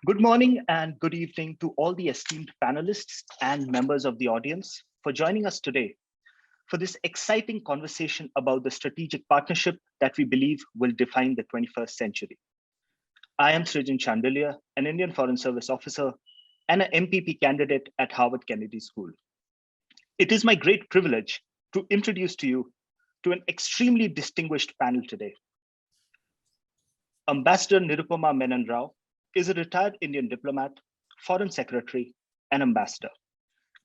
Good morning and good evening to all the esteemed panelists and members of the audience for joining us today for this exciting conversation about the strategic partnership that we believe will define the 21st century. I am Srijan Chandelia, an Indian Foreign Service officer and an MPP candidate at Harvard Kennedy School. It is my great privilege to introduce to you to an extremely distinguished panel today. Ambassador Nirupama Menon Rao is a retired Indian diplomat, foreign secretary, and ambassador.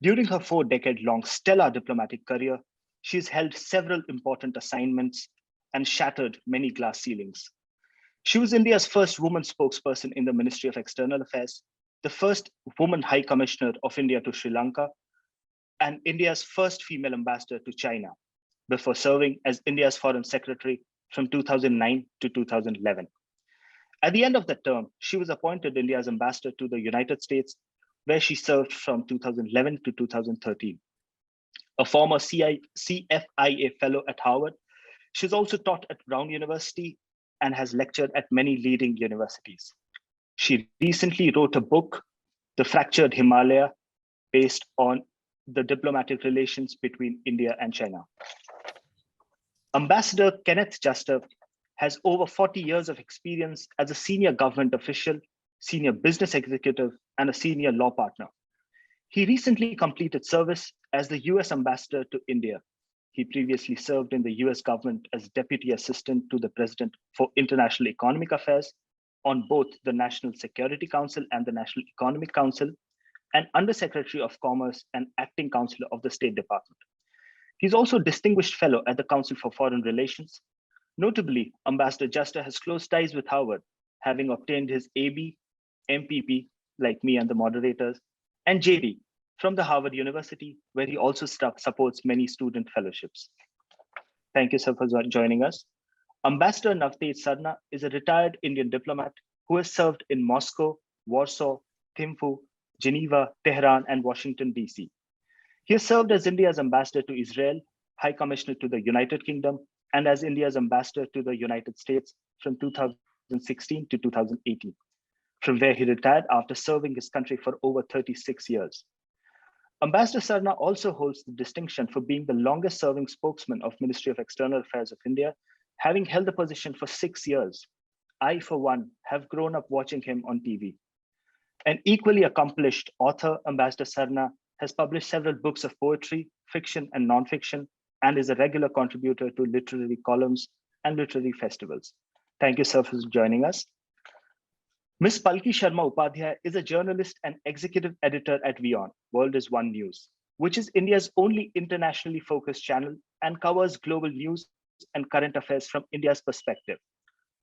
During her 4-decade-long stellar diplomatic career, she has held several important assignments and shattered many glass ceilings. She was India's first woman spokesperson in the Ministry of External Affairs, the first woman High Commissioner of India to Sri Lanka, and India's first female ambassador to China, before serving as India's foreign secretary from 2009 to 2011. At the end of that term, she was appointed India's ambassador to the United States, where she served from 2011 to 2013. A former CFIA fellow at Harvard, she's also taught at Brown University and has lectured at many leading universities. She recently wrote a book, The Fractured Himalaya, based on the diplomatic relations between India and China. Ambassador Kenneth has over 40 years of experience as a senior government official, senior business executive, and a senior law partner. He recently completed service as the US ambassador to India. He previously served in the US government as Deputy Assistant to the President for International Economic Affairs on both the National Security Council and the National Economic Council, and Undersecretary of Commerce and Acting Counselor of the State Department. He's also a Distinguished Fellow at the Council for Foreign Relations. Notably, Ambassador Juster has close ties with Harvard, having obtained his AB, MPP, like me and the moderators, and JD from the Harvard University, where he also supports many student fellowships. Thank you, sir, for joining us. Ambassador Navteej Sarna is a retired Indian diplomat who has served in Moscow, Warsaw, Thimphu, Geneva, Tehran, and Washington, D.C. He has served as India's ambassador to Israel, High Commissioner to the United Kingdom, and as India's ambassador to the United States from 2016 to 2018, from where he retired after serving his country for over 36 years. Ambassador Sarna also holds the distinction for being the longest serving spokesman of Ministry of External Affairs of India, having held the position for 6 years. I, for one, have grown up watching him on TV. An equally accomplished author, Ambassador Sarna has published several books of poetry, fiction, and nonfiction, and is a regular contributor to literary columns and literary festivals. Thank you, sir, for joining us. Ms. Palki Sharma Upadhyay is a journalist and executive editor at WION, World is One News, which is India's only internationally focused channel and covers global news and current affairs from India's perspective.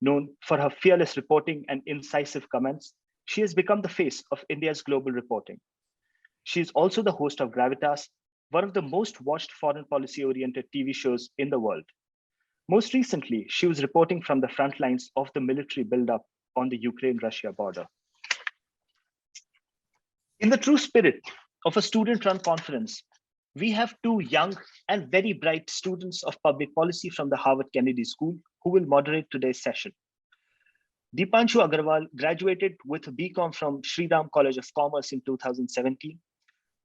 Known for her fearless reporting and incisive comments, she has become the face of India's global reporting. She is also the host of Gravitas, one of the most watched foreign policy-oriented TV shows in the world. Most recently, she was reporting from the front lines of the military buildup on the Ukraine-Russia border. In the true spirit of a student-run conference, we have two young and very bright students of public policy from the Harvard Kennedy School who will moderate today's session. Deepanshu Agarwal graduated with a BCom from Sri Ram College of Commerce in 2017.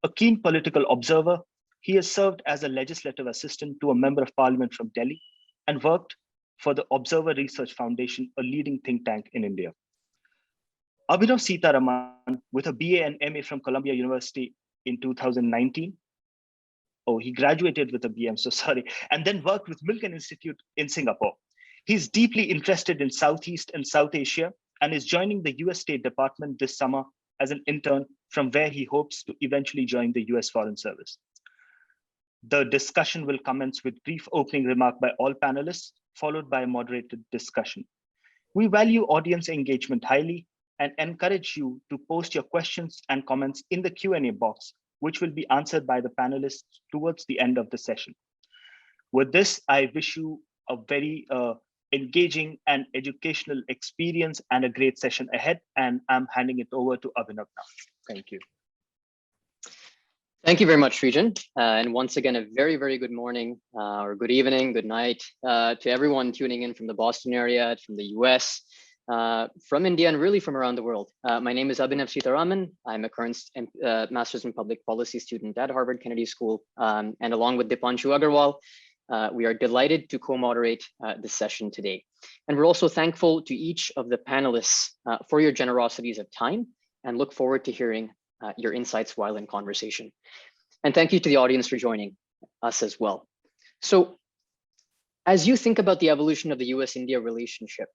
A keen political observer, he has served as a legislative assistant to a member of parliament from Delhi and worked for the Observer Research Foundation, a leading think tank in India. Abhinav Sitaraman, with a BA and MA from Columbia University in 2019. Oh, he graduated with a BA, I'm so sorry, and then worked with Milken Institute in Singapore. He's deeply interested in Southeast and South Asia and is joining the US State Department this summer as an intern, from where he hopes to eventually join the US Foreign Service. The discussion will commence with brief opening remark by all panelists, followed by a moderated discussion. We value audience engagement highly and encourage you to post your questions and comments in the Q&A box, which will be answered by the panelists towards the end of the session. With this, I wish you a very engaging and educational experience and a great session ahead. And I'm handing it over to Abhinav now. Thank you. Thank you very much, Srijan. And once again, a very, very good morning or good evening, good night to everyone tuning in from the Boston area, from the US, from India and really from around the world. My name is Abhinav Sitaraman. I'm a current Master's in Public Policy student at Harvard Kennedy School. And along with Dipanshu Agarwal, we are delighted to co-moderate this session today. And we're also thankful to each of the panelists for your generosities of time and look forward to hearing your insights while in conversation. And thank you to the audience for joining us as well. So as you think about the evolution of the US-India relationship,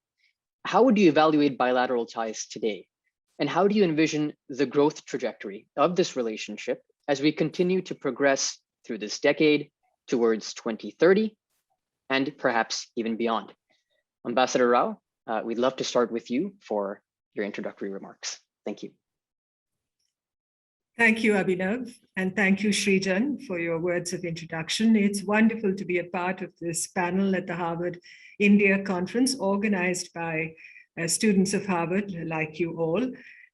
how would you evaluate bilateral ties today? And how do you envision the growth trajectory of this relationship as we continue to progress through this decade towards 2030 and perhaps even beyond? Ambassador Rao, we'd love to start with you for your introductory remarks. Thank you. Thank you, Abhinav, and thank you, Srijan, for your words of introduction. It's wonderful to be a part of this panel at the Harvard India Conference organized by students of Harvard like you all,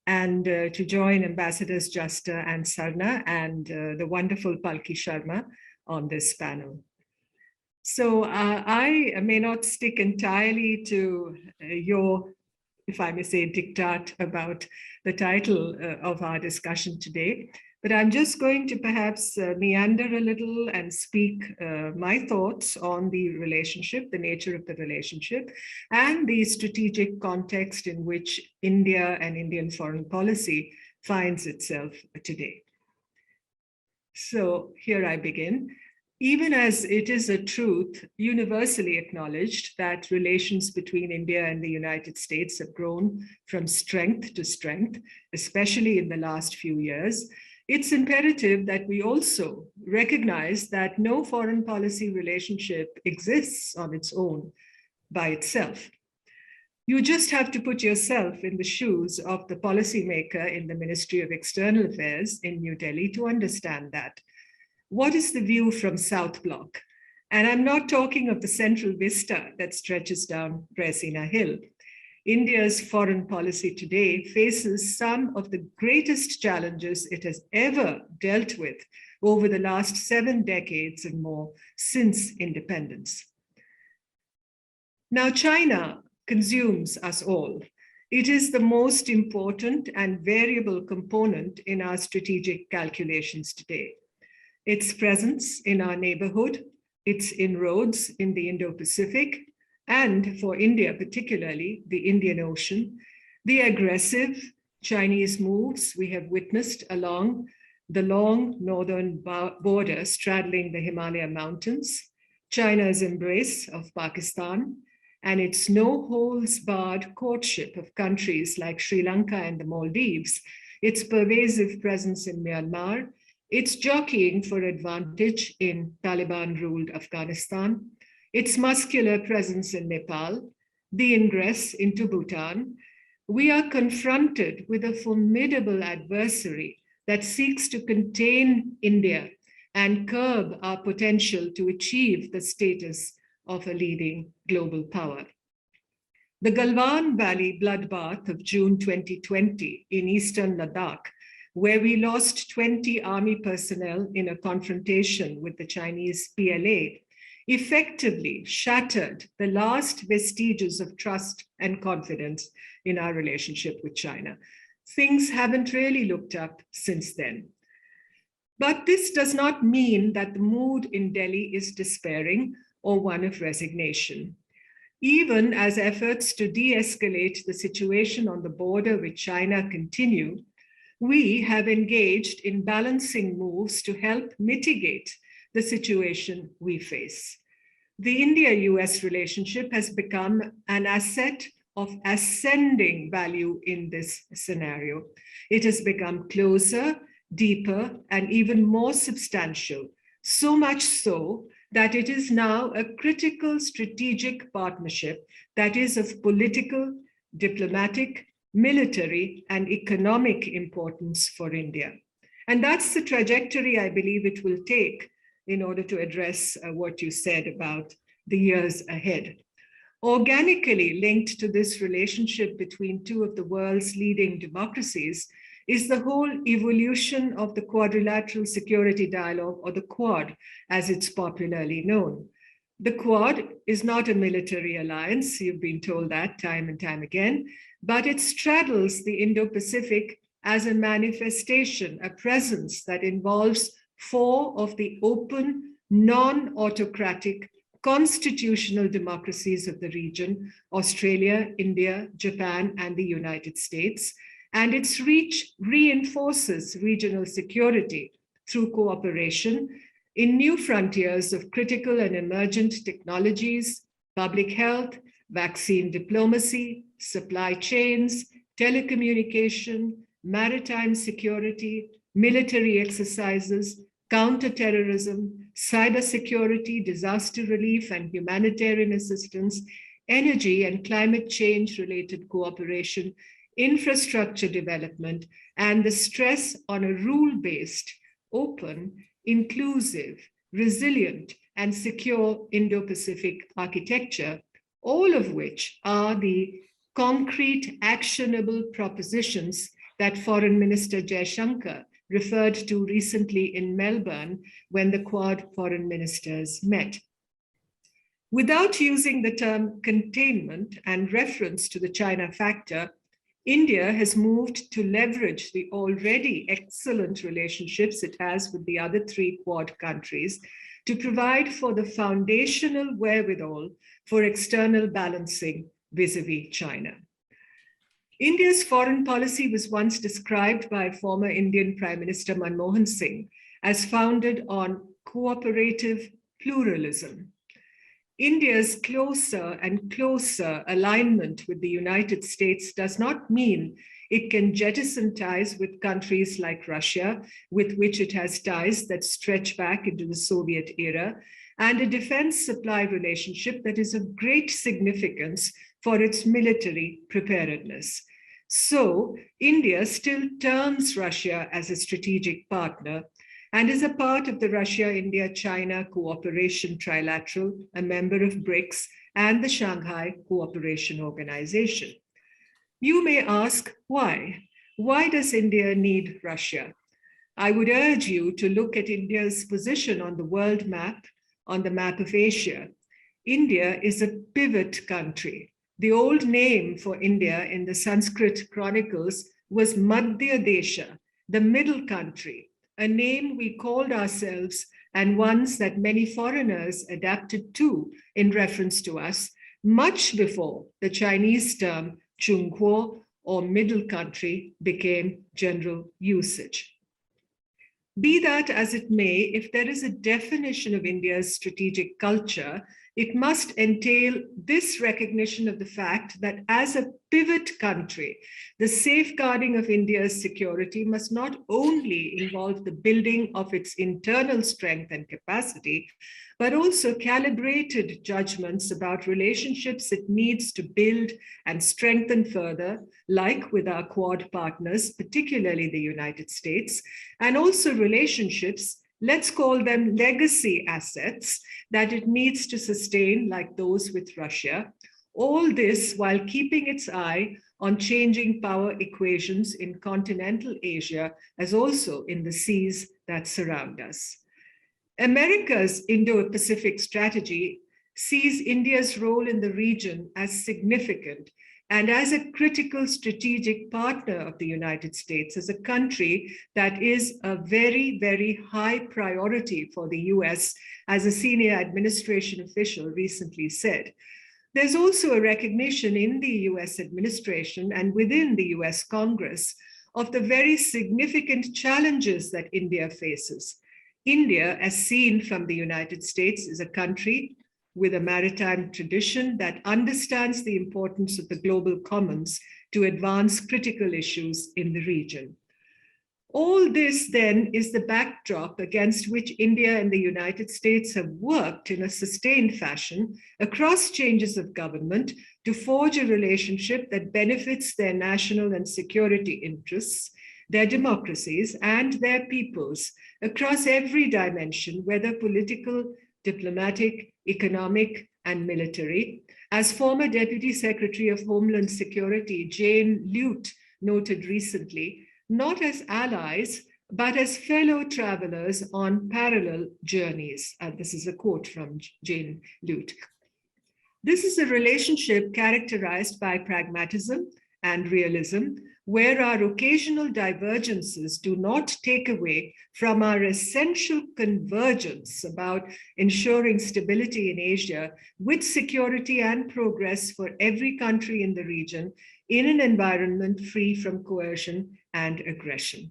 and to join Ambassadors Justa and Sarna and the wonderful Palki Sharma on this panel. So I may not stick entirely to your, if I may say, diktat about the title of our discussion today, but I'm just going to perhaps meander a little and speak my thoughts on the relationship, the nature of the relationship, and the strategic context in which India and Indian foreign policy finds itself today. So here I begin. Even as it is a truth universally acknowledged that relations between India and the United States have grown from strength to strength, especially in the last few years, it's imperative that we also recognize that no foreign policy relationship exists on its own by itself. You just have to put yourself in the shoes of the policymaker in the Ministry of External Affairs in New Delhi to understand that. What is the view from South Block? And I'm not talking of the central vista that stretches down Raisina Hill. India's foreign policy today faces some of the greatest challenges it has ever dealt with over the last 7 decades and more since independence. Now, China consumes us all. It is the most important and variable component in our strategic calculations today. Its presence in our neighborhood, its inroads in the Indo-Pacific, and for India particularly, the Indian Ocean, the aggressive Chinese moves we have witnessed along the long northern border straddling the Himalaya mountains, China's embrace of Pakistan, and its no-holds-barred courtship of countries like Sri Lanka and the Maldives, its pervasive presence in Myanmar, its jockeying for advantage in Taliban-ruled Afghanistan, its muscular presence in Nepal, the ingress into Bhutan, we are confronted with a formidable adversary that seeks to contain India and curb our potential to achieve the status of a leading global power. The Galwan Valley bloodbath of June 2020 in eastern Ladakh, where we lost 20 army personnel in a confrontation with the Chinese PLA, effectively shattered the last vestiges of trust and confidence in our relationship with China. Things haven't really looked up since then. But this does not mean that the mood in Delhi is despairing or one of resignation. Even as efforts to de-escalate the situation on the border with China continue, we have engaged in balancing moves to help mitigate the situation we face. The India-U.S. relationship has become an asset of ascending value in this scenario. It has become closer, deeper, and even more substantial, so much so that it is now a critical strategic partnership that is of political, diplomatic, military, and economic importance for India. And that's the trajectory I believe it will take in order to address what you said about the years ahead. Organically linked to this relationship between two of the world's leading democracies is the whole evolution of the quadrilateral security dialogue, or the Quad, as it's popularly known. The Quad is not a military alliance, you've been told that time and time again, but it straddles the Indo-Pacific as a manifestation, a presence that involves four of the open, non-autocratic, constitutional democracies of the region: Australia, India, Japan, and the United States. And its reach reinforces regional security through cooperation in new frontiers of critical and emergent technologies, public health, vaccine diplomacy, supply chains, telecommunication, maritime security, military exercises, counterterrorism, cybersecurity, disaster relief and humanitarian assistance, energy and climate change related cooperation, infrastructure development, and the stress on a rule-based, open, inclusive, resilient, and secure Indo-Pacific architecture, all of which are the concrete, actionable propositions that Foreign Minister Jaishankar referred to recently in Melbourne when the Quad foreign ministers met. Without using the term containment and reference to the China factor, India has moved to leverage the already excellent relationships it has with the other three Quad countries to provide for the foundational wherewithal for external balancing vis-a-vis China. India's foreign policy was once described by former Indian Prime Minister Manmohan Singh as founded on cooperative pluralism. India's closer and closer alignment with the United States does not mean it can jettison ties with countries like Russia, with which it has ties that stretch back into the Soviet era, and a defense supply relationship that is of great significance for its military preparedness. So, India still terms Russia as a strategic partner and is a part of the Russia-India-China Cooperation Trilateral, a member of BRICS and the Shanghai Cooperation Organization. You may ask, why? Why does India need Russia? I would urge you to look at India's position on the world map, on the map of Asia. India is a pivot country. The old name for India in the Sanskrit chronicles was Madhya Desha, the middle country, a name we called ourselves and ones that many foreigners adapted to in reference to us much before the Chinese term Chungguo or middle country became general usage. Be that as it may, if there is a definition of India's strategic culture, it must entail this recognition of the fact that as a pivot country, the safeguarding of India's security must not only involve the building of its internal strength and capacity, but also calibrated judgments about relationships it needs to build and strengthen further, like with our Quad partners, particularly the United States, and also relationships, let's call them legacy assets, that it needs to sustain, like those with Russia. All this while keeping its eye on changing power equations in continental Asia, as also in the seas that surround us. America's Indo-Pacific strategy sees India's role in the region as significant and as a critical strategic partner of the United States, as a country that is a very, very high priority for the US, as a senior administration official recently said. There's also a recognition in the US administration and within the US Congress of the very significant challenges that India faces. India, as seen from the United States, is a country with a maritime tradition that understands the importance of the global commons to advance critical issues in the region. All this then is the backdrop against which India and the United States have worked in a sustained fashion across changes of government to forge a relationship that benefits their national and security interests, their democracies, and their peoples across every dimension, whether political, diplomatic, economic, and military. As former Deputy Secretary of Homeland Security Jane Lute noted recently, not as allies, but as fellow travelers on parallel journeys. This is a quote from Jane Lute. This is a relationship characterized by pragmatism and realism, where our occasional divergences do not take away from our essential convergence about ensuring stability in Asia with security and progress for every country in the region in an environment free from coercion and aggression.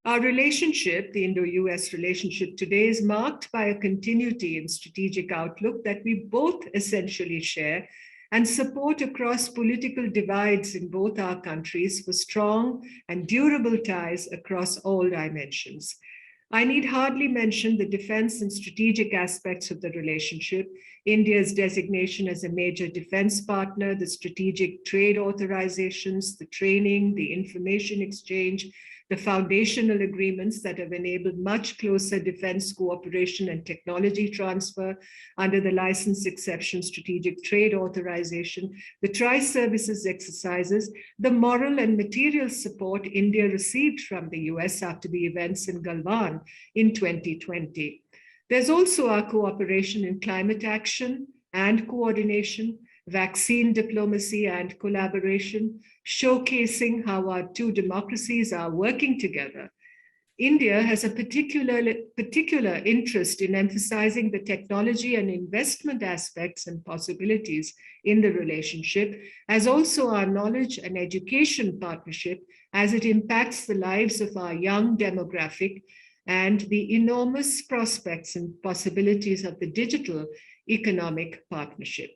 Our relationship, the Indo-U.S. relationship today, is marked by a continuity in strategic outlook that we both essentially share and support across political divides in both our countries for strong and durable ties across all dimensions. I need hardly mention the defense and strategic aspects of the relationship, India's designation as a major defense partner, the strategic trade authorizations, the training, the information exchange, the foundational agreements that have enabled much closer defense cooperation and technology transfer under the license exception strategic trade authorization, the tri-services exercises, the moral and material support India received from the US after the events in Galwan in 2020. There's also our cooperation in climate action and coordination, vaccine diplomacy and collaboration, showcasing how our two democracies are working together. India has a particular interest in emphasizing the technology and investment aspects and possibilities in the relationship, as also our knowledge and education partnership as it impacts the lives of our young demographic and the enormous prospects and possibilities of the digital economic partnership.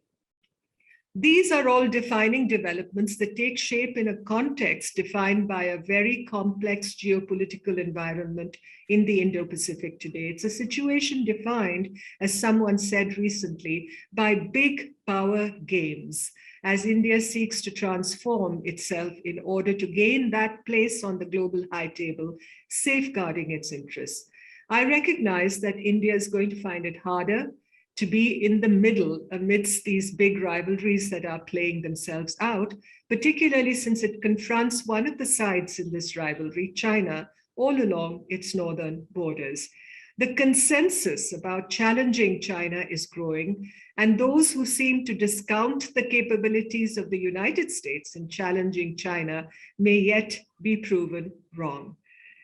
These are all defining developments that take shape in a context defined by a very complex geopolitical environment in the Indo-Pacific today. It's a situation defined, as someone said recently, by big power games, as India seeks to transform itself in order to gain that place on the global high table, safeguarding its interests. I recognize that India is going to find it harder to be in the middle amidst these big rivalries that are playing themselves out, particularly since it confronts one of the sides in this rivalry, China, all along its northern borders. The consensus about challenging China is growing, and those who seem to discount the capabilities of the United States in challenging China may yet be proven wrong.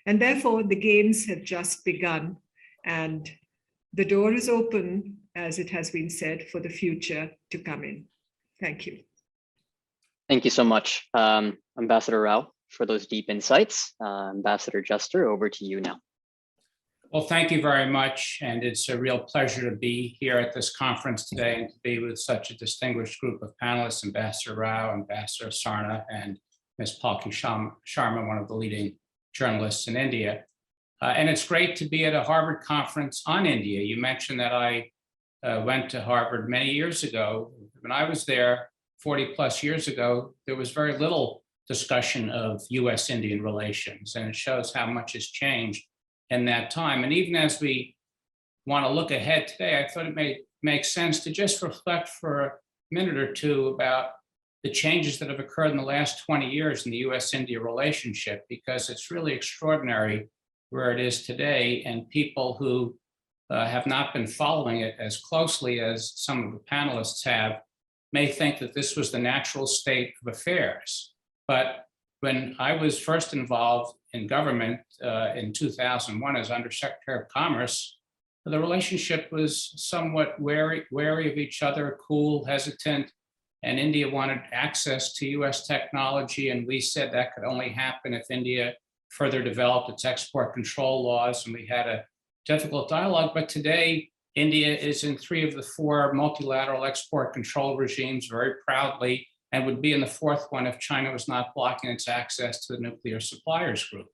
And therefore, the games have just begun, and the door is open, as it has been said, for the future to come in. Thank you. Thank you so much, Ambassador Rao, for those deep insights. Ambassador Jester, over to you now. Well, thank you very much. And it's a real pleasure to be here at this conference today and to be with such a distinguished group of panelists, Ambassador Rao, Ambassador Sarna, and Ms. Palki Sharma, one of the leading journalists in India. And it's great to be at a Harvard conference on India. You mentioned that I went to Harvard many years ago. When I was there 40 plus years ago, there was very little discussion of US-Indian relations, and it shows how much has changed in that time. And even as we want to look ahead today, I thought it may make sense to just reflect for a minute or two about the changes that have occurred in the last 20 years in the US-India relationship, because it's really extraordinary where it is today, and people who have not been following it as closely as some of the panelists have may think that this was the natural state of affairs. But when I was first involved in government in 2001 as Undersecretary of Commerce, the relationship was somewhat wary of each other, cool, hesitant, and India wanted access to US technology, and we said that could only happen if India further developed its export control laws, and we had a difficult dialogue. But today, India is in 3 of the 4 multilateral export control regimes very proudly, and would be in the 4th one if China was not blocking its access to the nuclear suppliers group.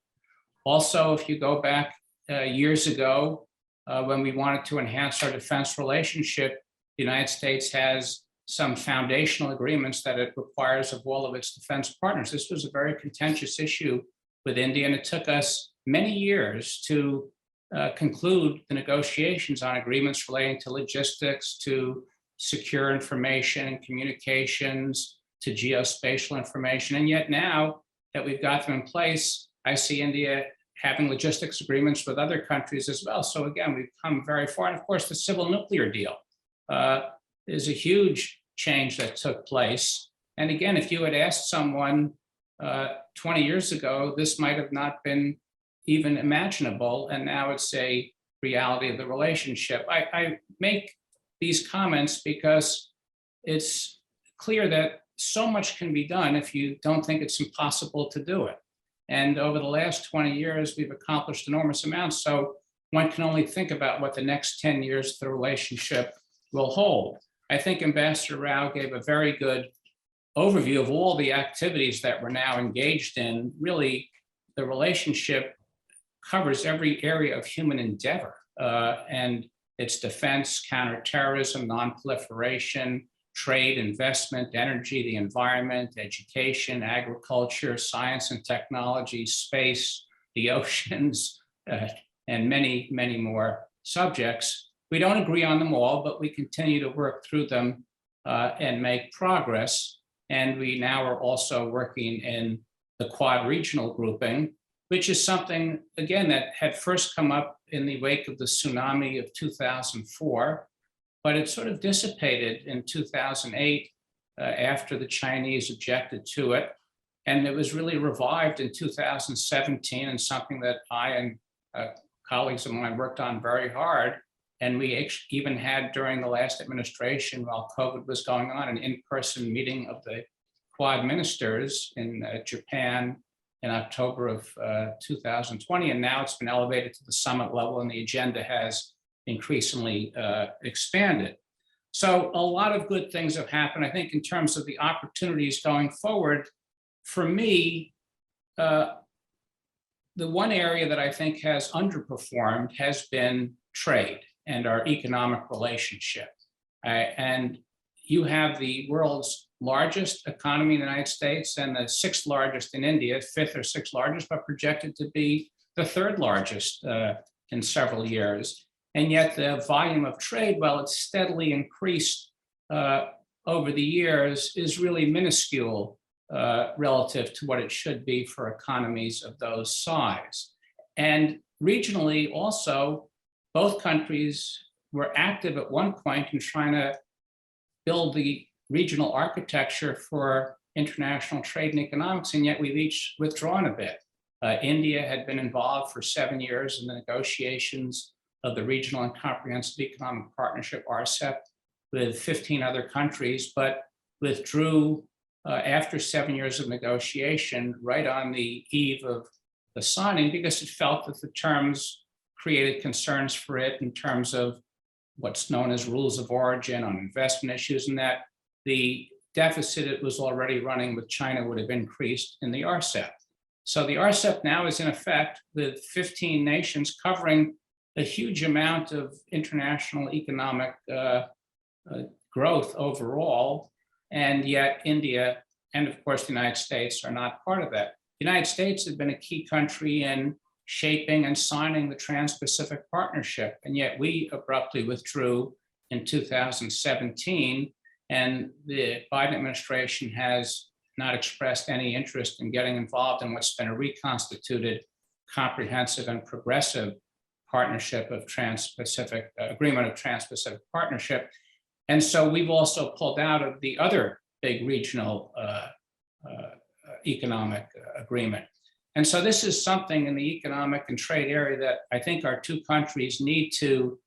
Also, if you go back years ago, when we wanted to enhance our defense relationship, the United States has some foundational agreements that it requires of all of its defense partners. This was a very contentious issue with India, and it took us many years to conclude the negotiations on agreements relating to logistics, to secure information and communications, to geospatial information. And yet now that we've got them in place, I see India having logistics agreements with other countries as well. So again, we've come very far. And of course, the civil nuclear deal is a huge change that took place. And again, if you had asked someone 20 years ago, this might have not been even imaginable. And now it's a reality of the relationship. I make these comments because it's clear that so much can be done if you don't think it's impossible to do it. And over the last 20 years, we've accomplished enormous amounts. So one can only think about what the next 10 years of the relationship will hold. I think Ambassador Rao gave a very good overview of all the activities that we're now engaged in. Really, the relationship covers every area of human endeavor, and it's defense, counterterrorism, non-proliferation, trade, investment, energy, the environment, education, agriculture, science and technology, space, the oceans, and many, many more subjects. We don't agree on them all, but we continue to work through them and make progress. And we now are also working in the Quad regional grouping, which is something, again, that had first come up in the wake of the tsunami of 2004, but it sort of dissipated in 2008 after the Chinese objected to it. And it was really revived in 2017, and something that I and colleagues of mine worked on very hard. And we even had, during the last administration, while COVID was going on, an in-person meeting of the Quad ministers in Japan in October of 2020. And now it's been elevated to the summit level, and the agenda has increasingly expanded. So a lot of good things have happened. I think in terms of the opportunities going forward, for me, the one area that I think has underperformed has been trade and our economic relationship. And you have the world's largest economy in the United States and the sixth largest in India, fifth or sixth largest, but projected to be the third largest in several years. And yet the volume of trade, while it's steadily increased over the years, is really minuscule relative to what it should be for economies of those size. And regionally also, both countries were active at one point in trying to build the regional architecture for international trade and economics, and yet we've each withdrawn a bit. India had been involved for 7 years in the negotiations of the Regional and Comprehensive Economic Partnership, RCEP, with 15 other countries, but withdrew after 7 years of negotiation right on the eve of the signing, because it felt that the terms created concerns for it in terms of what's known as rules of origin on investment issues, and that the deficit it was already running with China would have increased in the RCEP. So the RCEP now is in effect with 15 nations covering a huge amount of international economic growth overall, and yet India and of course the United States are not part of that. The United States has been a key country in shaping and signing the Trans-Pacific Partnership, and yet we abruptly withdrew in 2017, and the Biden administration has not expressed any interest in getting involved in what's been a reconstituted, comprehensive and progressive partnership of Trans-Pacific, agreement of Trans-Pacific Partnership. And so we've also pulled out of the other big regional economic agreement. And so this is something in the economic and trade area that I think our two countries need to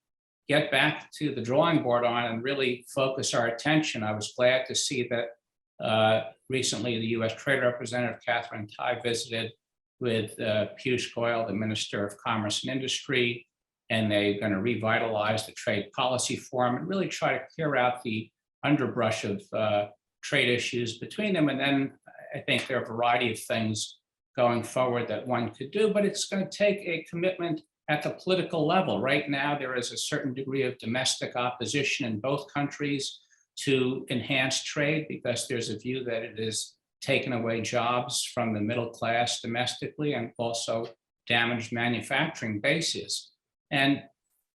get back to the drawing board on and really focus our attention. I was glad to see that recently the U.S. Trade Representative Catherine Tai visited with Piyush Goyal, the Minister of Commerce and Industry, and they're going to revitalize the Trade Policy Forum and really try to clear out the underbrush of trade issues between them. And then I think there are a variety of things going forward that one could do, but it's going to take a commitment at the political level. Right now, there is a certain degree of domestic opposition in both countries to enhance trade because there's a view that it is taken away jobs from the middle class domestically and also damaged manufacturing bases. And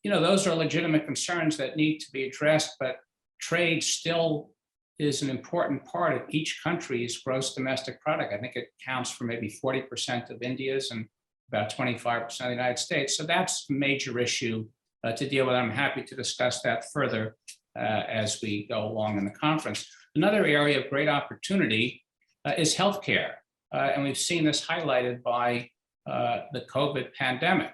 those are legitimate concerns that need to be addressed, but trade still is an important part of each country's gross domestic product. I think it counts for maybe 40% of India's and about 25% of the United States. So that's a major issue to deal with. I'm happy to discuss that further as we go along in the conference. Another area of great opportunity is healthcare. And we've seen this highlighted by the COVID pandemic.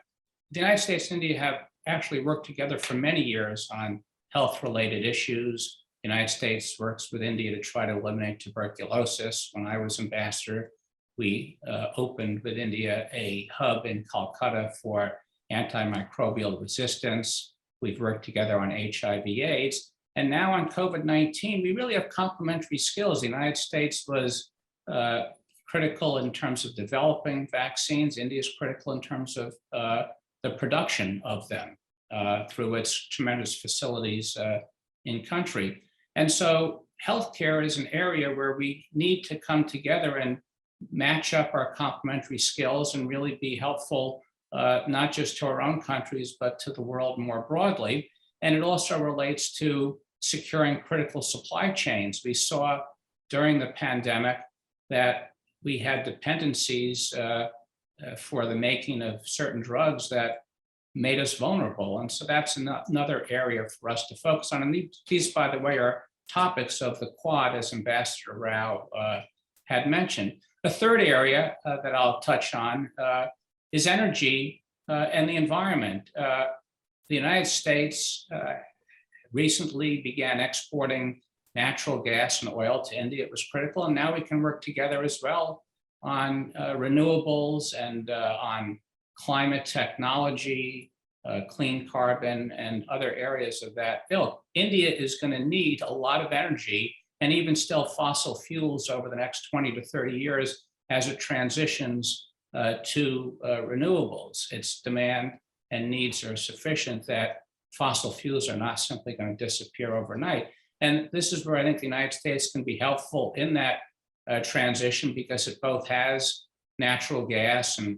The United States and India have actually worked together for many years on health-related issues. The United States works with India to try to eliminate tuberculosis. When I was ambassador, we opened with India a hub in Calcutta for antimicrobial resistance. We've worked together on HIV/AIDS. And now on COVID-19, we really have complementary skills. The United States was critical in terms of developing vaccines. India is critical in terms of the production of them through its tremendous facilities in country. And so healthcare is an area where we need to come together and match up our complementary skills and really be helpful, not just to our own countries, but to the world more broadly. And it also relates to securing critical supply chains. We saw during the pandemic that we had dependencies for the making of certain drugs that made us vulnerable. And so that's another area for us to focus on. And these, by the way, are topics of the Quad, as Ambassador Rao had mentioned. The third area that I'll touch on is energy and the environment. The United States recently began exporting natural gas and oil to India. It was critical, and now we can work together as well on renewables and on climate technology, clean carbon, and other areas of that ilk. India is going to need a lot of energy and even still fossil fuels over the next 20 to 30 years as it transitions to renewables. Its demand and needs are sufficient that fossil fuels are not simply going to disappear overnight. And this is where I think the United States can be helpful in that transition, because it both has natural gas and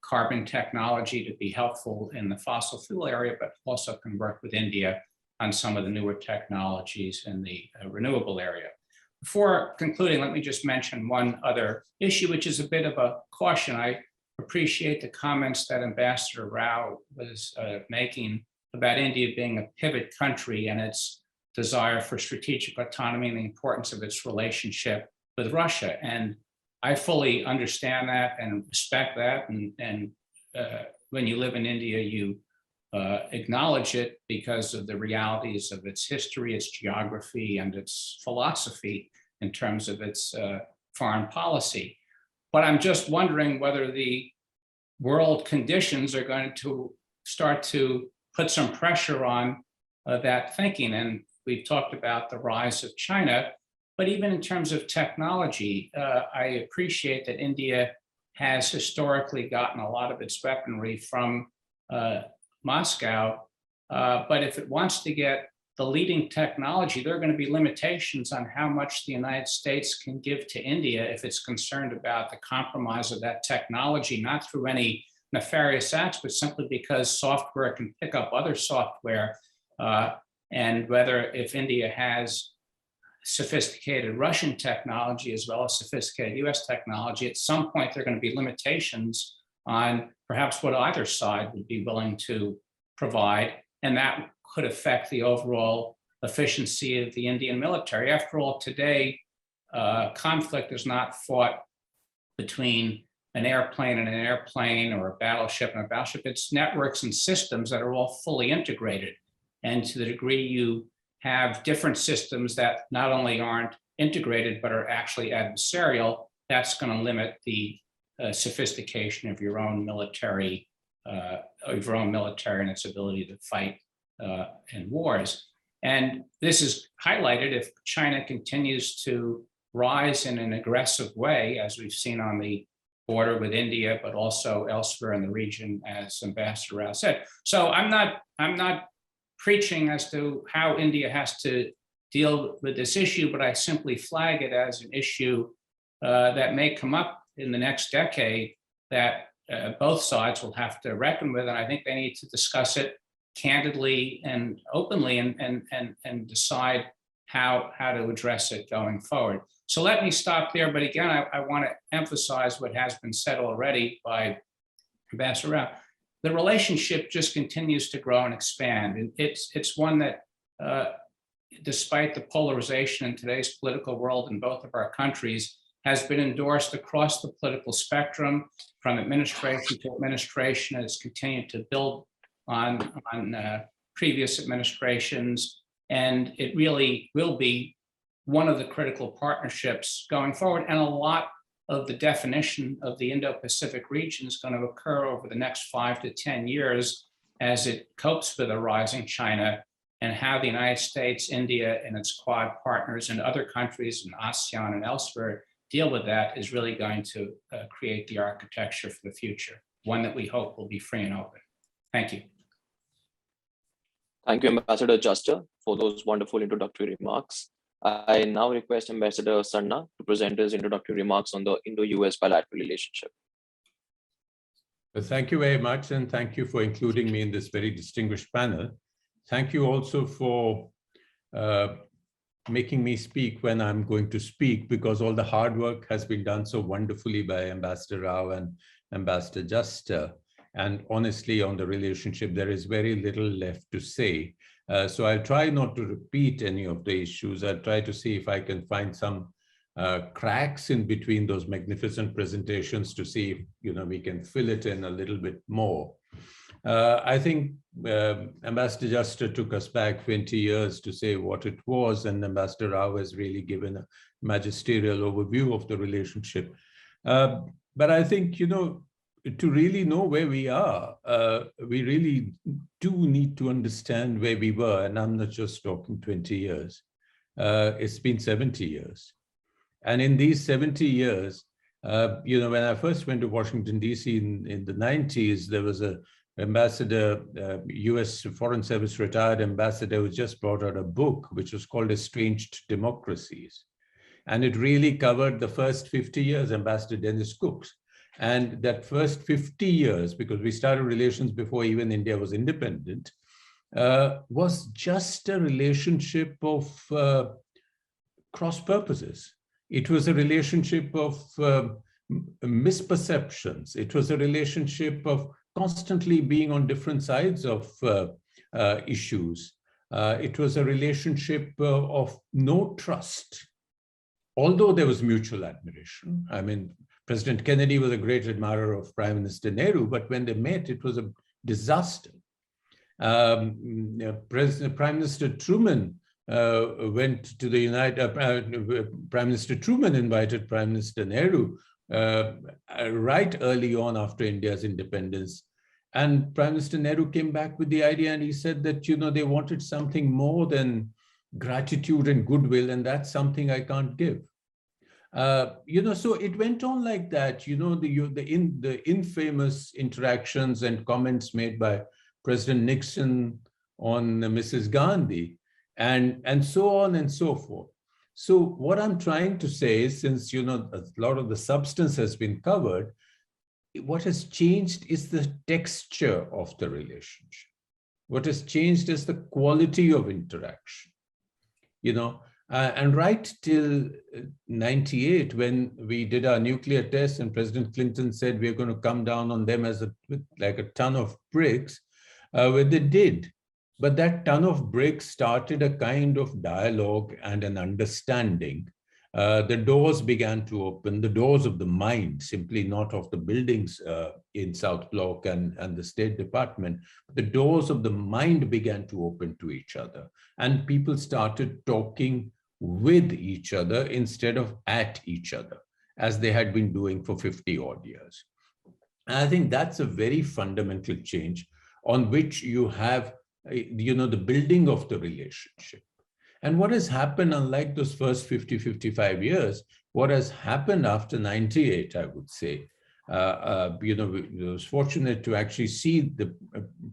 carbon technology to be helpful in the fossil fuel area, but also can work with India on some of the newer technologies in the renewable area. Before concluding, let me just mention one other issue, which is a bit of a caution. I appreciate the comments that Ambassador Rao was making about India being a pivot country and its desire for strategic autonomy and the importance of its relationship with Russia. And I fully understand that and respect that. And when you live in India, you acknowledge it because of the realities of its history, its geography, and its philosophy in terms of its foreign policy. But I'm just wondering whether the world conditions are going to start to put some pressure on that thinking. And we've talked about the rise of China, but even in terms of technology, I appreciate that India has historically gotten a lot of its weaponry from Moscow. But if it wants to get the leading technology, there are going to be limitations on how much the United States can give to India if it's concerned about the compromise of that technology, not through any nefarious acts, but simply because software can pick up other software. And whether if India has sophisticated Russian technology as well as sophisticated US technology, at some point there are going to be limitations on perhaps what either side would be willing to provide. And that could affect the overall efficiency of the Indian military. After all, today, conflict is not fought between an airplane and an airplane or a battleship and a battleship. It's networks and systems that are all fully integrated. And to the degree you have different systems that not only aren't integrated, but are actually adversarial, that's going to limit the sophistication of your own military and its ability to fight in wars. And this is highlighted if China continues to rise in an aggressive way, as we've seen on the border with India, but also elsewhere in the region, as Ambassador Rao said. So I'm not preaching as to how India has to deal with this issue, but I simply flag it as an issue that may come up in the next decade that both sides will have to reckon with. And I think they need to discuss it candidly and openly and decide how to address it going forward. So let me stop there. But again, I want to emphasize what has been said already by Ambassador Rao. The relationship just continues to grow and expand. And it's one that, despite the polarization in today's political world in both of our countries, has been endorsed across the political spectrum, from administration to administration, and has continued to build on previous administrations. And it really will be one of the critical partnerships going forward. And a lot of the definition of the Indo-Pacific region is going to occur over the next 5 to 10 years as it copes with a rising China, and how the United States, India, and its Quad partners and other countries in ASEAN and elsewhere deal with that is really going to create the architecture for the future, one that we hope will be free and open. Thank you. Thank you, Ambassador Juster, for those wonderful introductory remarks. I now request Ambassador Sarna to present his introductory remarks on the Indo-U.S. bilateral relationship. Well, thank you very much, and thank you for including me in this very distinguished panel. Thank you also for making me speak when I'm going to speak, because all the hard work has been done so wonderfully by Ambassador Rao and Ambassador Juster. And honestly, on the relationship, there is very little left to say. So I'll try not to repeat any of the issues. I'll try to see if I can find some cracks in between those magnificent presentations to see if we can fill it in a little bit more. I think Ambassador Juster took us back 20 years to say what it was, and Ambassador Rao has really given a magisterial overview of the relationship. But I think, to really know where we are, we really do need to understand where we were. And I'm not just talking 20 years. It's been 70 years. And in these 70 years, when I first went to Washington, D.C. in the 90s, there was a ambassador, U.S. Foreign Service retired ambassador, who just brought out a book which was called Estranged Democracies. And it really covered the first 50 years, Ambassador Dennis Cook's. And that first 50 years, because we started relations before even India was independent, was just a relationship of cross purposes. It was a relationship of misperceptions. It was a relationship of constantly being on different sides of issues. It was a relationship of no trust, although there was mutual admiration. I mean, President Kennedy was a great admirer of Prime Minister Nehru, but when they met, it was a disaster. Prime Minister Truman went to the Prime Minister Truman invited Prime Minister Nehru right early on after India's independence. And Prime Minister Nehru came back with the idea, and he said that, they wanted something more than gratitude and goodwill, and that's something I can't give. So it went on like that, the infamous interactions and comments made by President Nixon on Mrs. Gandhi, and so on and so forth. So what I'm trying to say is, since, a lot of the substance has been covered, what has changed is the texture of the relationship. What has changed is the quality of interaction, and right till 98, when we did our nuclear tests and President Clinton said we're going to come down on them as like a ton of bricks, well, they did. But that ton of bricks started a kind of dialogue and an understanding. The doors began to open, the doors of the mind, simply not of the buildings in South Block and the State Department. The doors of the mind began to open to each other, and people started talking with each other instead of at each other, as they had been doing for 50 odd years. And I think that's a very fundamental change on which you have, the building of the relationship. And what has happened, unlike those first 50, 55 years, what has happened after 98, I would say, I was fortunate to actually see the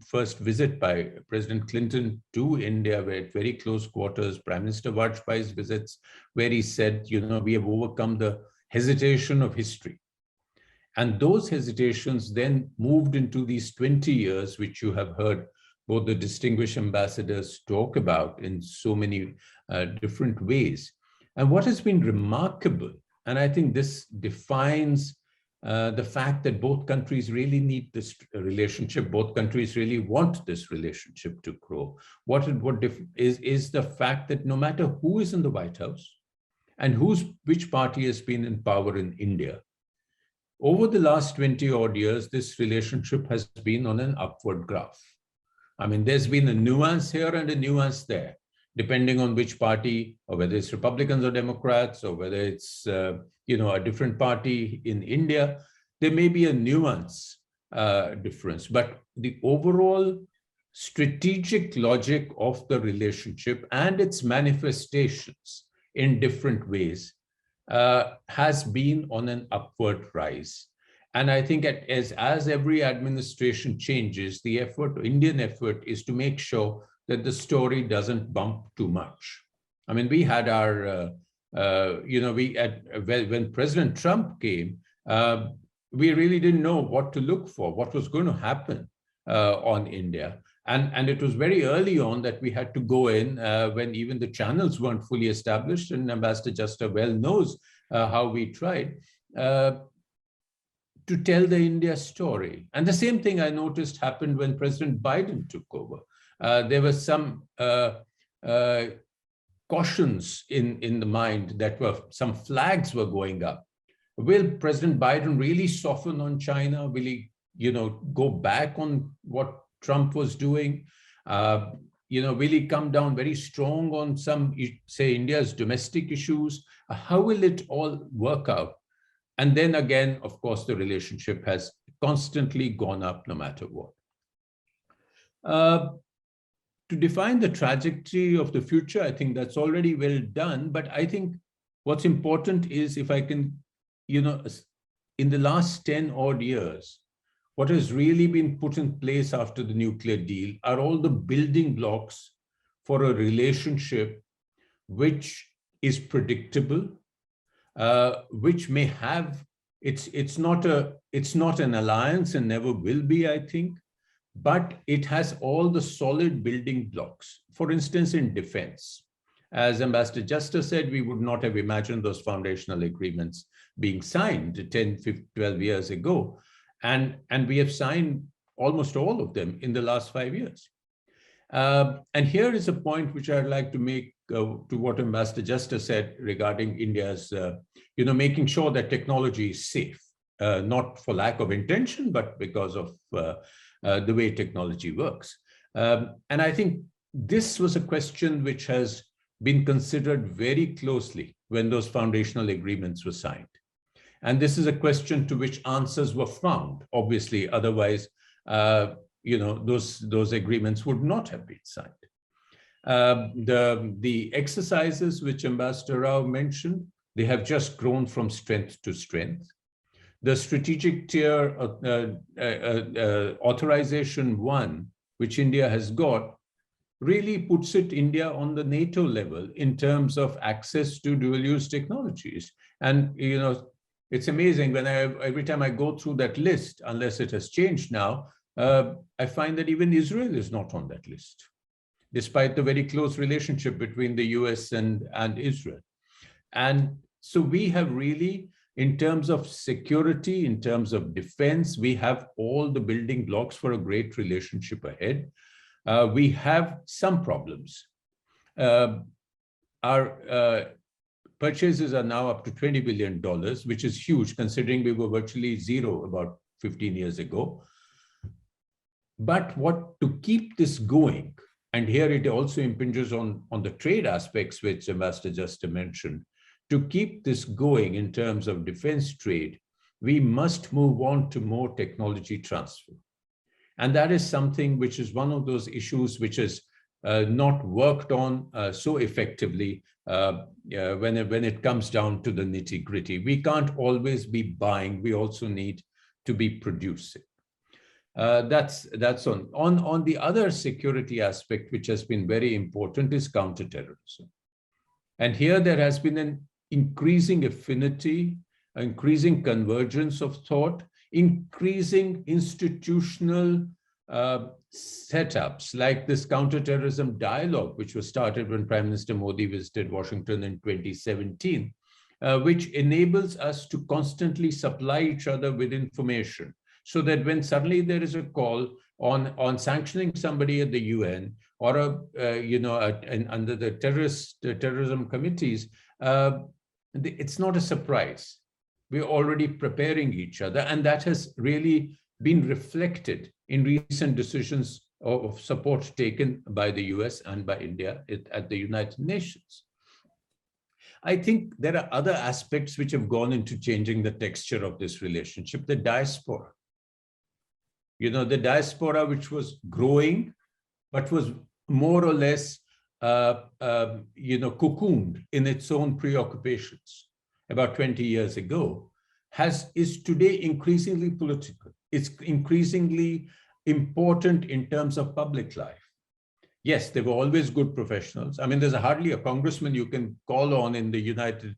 first visit by President Clinton to India, where at very close quarters, Prime Minister Vajpayee's visits, where he said, we have overcome the hesitation of history. And those hesitations then moved into these 20 years, which you have heard both the distinguished ambassadors talk about in so many different ways. And what has been remarkable, and I think this defines the fact that both countries really need this relationship, both countries really want this relationship to grow. Is the fact that no matter who is in the White House and which party has been in power in India, over the last 20 odd years, this relationship has been on an upward graph. I mean, there's been a nuance here and a nuance there, depending on which party, or whether it's Republicans or Democrats, or whether it's a different party in India. There may be a nuance difference, but the overall strategic logic of the relationship and its manifestations in different ways has been on an upward rise. And I think as every administration changes, the Indian effort is to make sure that the story doesn't bump too much. I mean, we had our, when President Trump came, we really didn't know what to look for, what was going to happen on India. And it was very early on that we had to go in when even the channels weren't fully established, and Ambassador Juster well knows how we tried to tell the India story. And the same thing I noticed happened when President Biden took over. There were some cautions in the mind that some flags were going up. Will President Biden really soften on China? Will he, go back on what Trump was doing? Will he come down very strong on some, say, India's domestic issues? How will it all work out? And then again, of course, the relationship has constantly gone up no matter what. To define the trajectory of the future, I think that's already well done. But I think what's important is, if I can, in the last 10 odd years, what has really been put in place after the nuclear deal are all the building blocks for a relationship which is predictable, which may have, it's not an alliance and never will be, I think, but it has all the solid building blocks. For instance, in defense, as Ambassador Juster said, we would not have imagined those foundational agreements being signed 10, 15, 12 years ago. And we have signed almost all of them in the last 5 years. And here is a point which I'd like to make to what Ambassador Juster said regarding India's, making sure that technology is safe, not for lack of intention, but because of the way technology works. And I think this was a question which has been considered very closely when those foundational agreements were signed. And this is a question to which answers were found. Obviously, otherwise, those agreements would not have been signed. The exercises which Ambassador Rao mentioned, they have just grown from strength to strength. The strategic tier authorization 1, which India has got, really puts India on the NATO level in terms of access to dual-use technologies. And it's amazing when every time I go through that list, unless it has changed now, I find that even Israel is not on that list, despite the very close relationship between the US and Israel. And so we have really, in terms of security, in terms of defense, we have all the building blocks for a great relationship ahead. We have some problems. Our purchases are now up to $20 billion, which is huge considering we were virtually zero about 15 years ago. But to keep this going, and here it also impinges on the trade aspects, which Ambassador Juster mentioned, to keep this going in terms of defense trade, we must move on to more technology transfer. And that is something which is one of those issues which is not worked on so effectively when it comes down to the nitty-gritty. We can't always be buying, we also need to be producing. That's on the other security aspect, which has been very important, is counterterrorism. And here there has been an increasing affinity, increasing convergence of thought, increasing institutional setups like this counterterrorism dialogue, which was started when Prime Minister Modi visited Washington in 2017, which enables us to constantly supply each other with information, so that when suddenly there is a call on sanctioning somebody at the UN or under the terrorism committees, it's not a surprise. We're already preparing each other, and that has really been reflected in recent decisions of support taken by the US and by India at the United Nations. I think there are other aspects which have gone into changing the texture of this relationship. The diaspora. The diaspora, which was growing, but was more or less, cocooned in its own preoccupations about 20 years ago, is today increasingly political. It's increasingly important in terms of public life. Yes, they were always good professionals. I mean, there's hardly a congressman you can call on in the United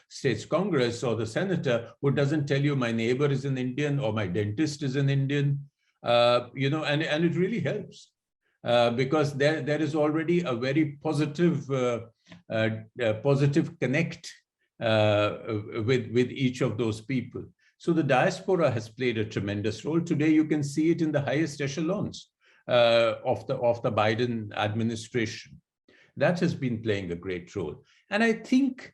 States Congress or the senator who doesn't tell you my neighbor is an Indian or my dentist is an Indian, and it really helps because there is already a very positive connect with each of those people. So the diaspora has played a tremendous role. Today, you can see it in the highest echelons of the Biden administration. That has been playing a great role. And I think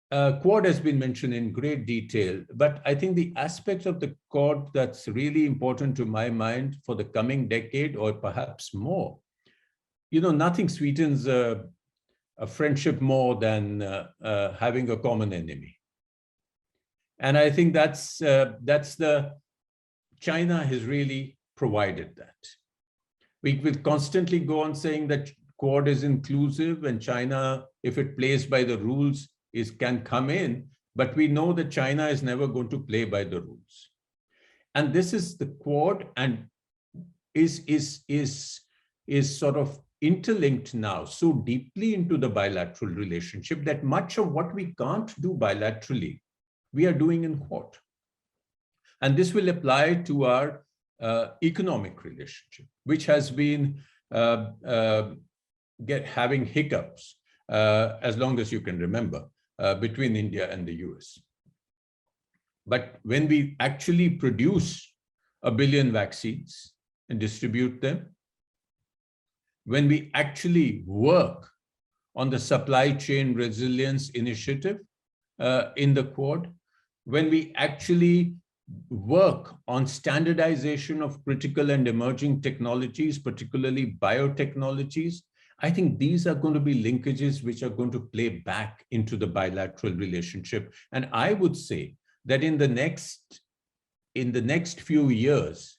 Quad has been mentioned in great detail, but I think the aspect of the Quad that's really important to my mind for the coming decade or perhaps more, nothing sweetens a friendship more than having a common enemy. And I think that's China has really provided that. We will constantly go on saying that Quad is inclusive and China, if it plays by the rules, can come in, but we know that China is never going to play by the rules. And this is the Quad and is sort of interlinked now so deeply into the bilateral relationship that much of what we can't do bilaterally, we are doing in Quad. And this will apply to our economic relationship, which has been having hiccups as long as you can remember between India and the US. But when we actually produce 1 billion vaccines and distribute them, when we actually work on the supply chain resilience initiative in the Quad, when we actually work on standardization of critical and emerging technologies, particularly biotechnologies, I think these are going to be linkages which are going to play back into the bilateral relationship. And I would say that in the next few years,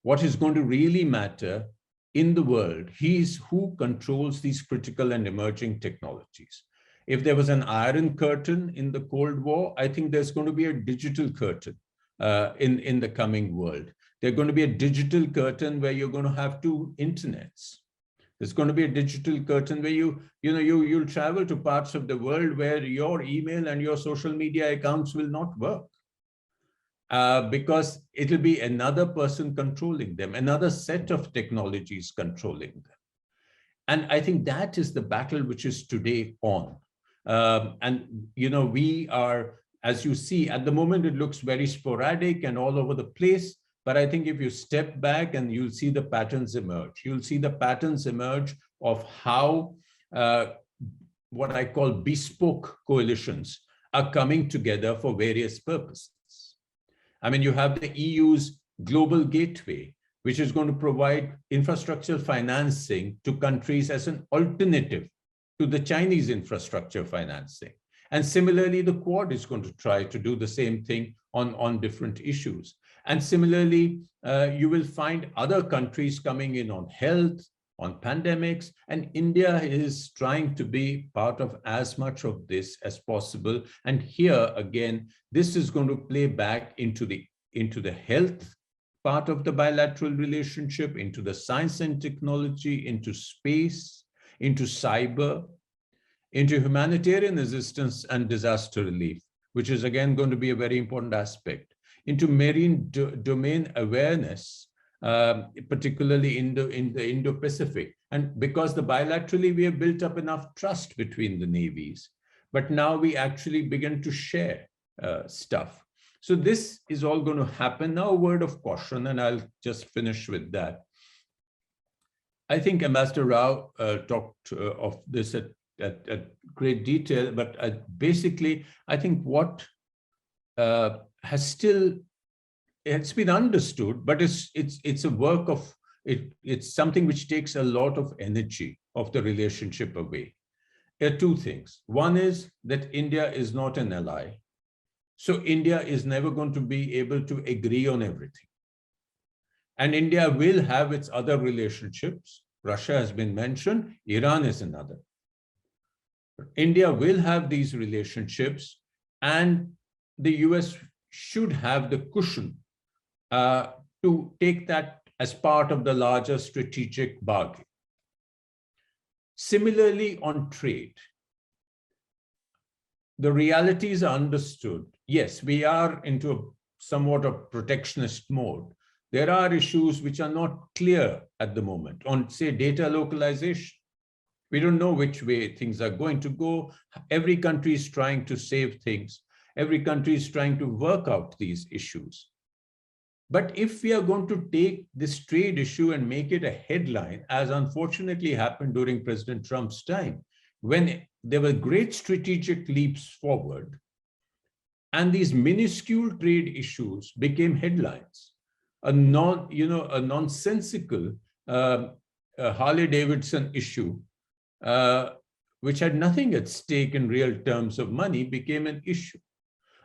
what is going to really matter in the world is who controls these critical and emerging technologies. If there was an iron curtain in the Cold War, I think there's going to be a digital curtain in the coming world. There's going to be a digital curtain where you're going to have two internets. There's going to be a digital curtain where you'll travel to parts of the world where your email and your social media accounts will not work because it'll be another person controlling them, another set of technologies controlling them. And I think that is the battle which is today on. We are, as you see, at the moment, it looks very sporadic and all over the place. But I think if you step back and you'll see the patterns emerge, you'll see the patterns emerge of how what I call bespoke coalitions are coming together for various purposes. I mean, you have the EU's global gateway, which is going to provide infrastructure financing to countries as an alternative to the Chinese infrastructure financing. And similarly, the Quad is going to try to do the same thing on different issues. And similarly, you will find other countries coming in on health, on pandemics, and India is trying to be part of as much of this as possible. And here, again, this is going to play back into the health part of the bilateral relationship, into the science and technology, into space, into cyber, into humanitarian assistance and disaster relief, which is again going to be a very important aspect, into marine domain awareness particularly in the Indo-Pacific. And because bilaterally we have built up enough trust between the navies, but now we actually begin to share stuff. So this is all going to happen. Now, a word of caution, and I'll just finish with that. I think Ambassador Rao talked of this at great detail, but basically, I think what it's been understood, but it's a work of, it's something which takes a lot of energy of the relationship away. There are two things. One is that India is not an ally. So India is never going to be able to agree on everything. And India will have its other relationships. Russia has been mentioned, Iran is another. India will have these relationships, and the US should have the cushion to take that as part of the larger strategic bargain. Similarly, on trade, the realities are understood. Yes, we are into a somewhat of protectionist mode. There are issues which are not clear at the moment on, say, data localization. We don't know which way things are going to go. Every country is trying to save things. Every country is trying to work out these issues. But if we are going to take this trade issue and make it a headline, as unfortunately happened during President Trump's time, when there were great strategic leaps forward, and these minuscule trade issues became headlines, a nonsensical Harley-Davidson issue, which had nothing at stake in real terms of money, became an issue.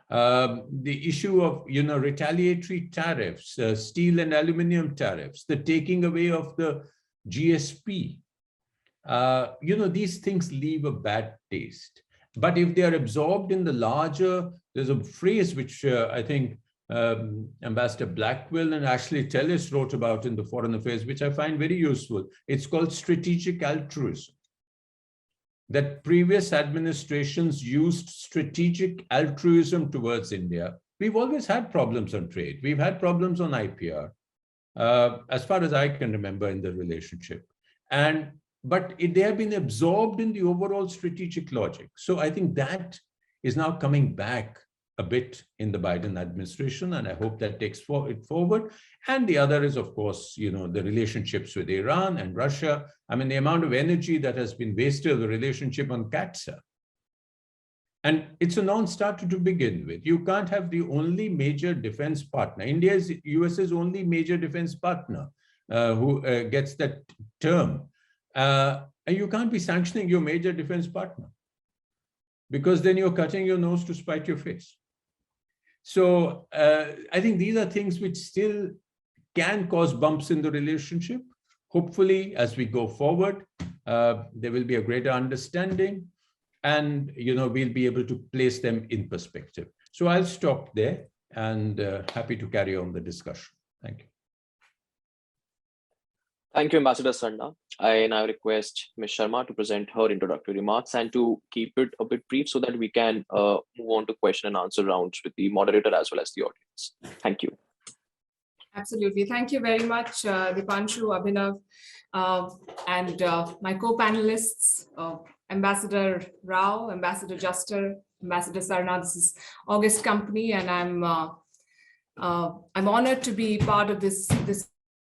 The issue of retaliatory tariffs, steel and aluminum tariffs, the taking away of the GSP, these things leave a bad taste. But if they are absorbed in the larger, there's a phrase which I think Ambassador Blackwell and Ashley Tellis wrote about in the Foreign Affairs, which I find very useful. It's called strategic altruism. That previous administrations used strategic altruism towards India. We've always had problems on trade. We've had problems on IPR, as far as I can remember in the relationship. But they have been absorbed in the overall strategic logic. So I think that is now coming back a bit in the Biden administration, and I hope that takes it forward. And the other is, of course, the relationships with Iran and Russia. I mean, the amount of energy that has been wasted on the relationship on CATSA. And it's a non-starter to begin with. You can't have the only major defense partner. India is US's only major defense partner who gets that term. And you can't be sanctioning your major defense partner, because then you're cutting your nose to spite your face. So I think these are things which still can cause bumps in the relationship. Hopefully, as we go forward, there will be a greater understanding, and we'll be able to place them in perspective. So I'll stop there, and happy to carry on the discussion. Thank you. Thank you, Ambassador Sarna. I now request Ms. Sharma to present her introductory remarks and to keep it a bit brief so that we can move on to question and answer rounds with the moderator as well as the audience. Thank you. Absolutely. Thank you very much, Dipanshu, Abhinav, and my co-panelists, Ambassador Rao, Ambassador Juster, Ambassador Sarna. This is August Company, and I'm honored to be part of this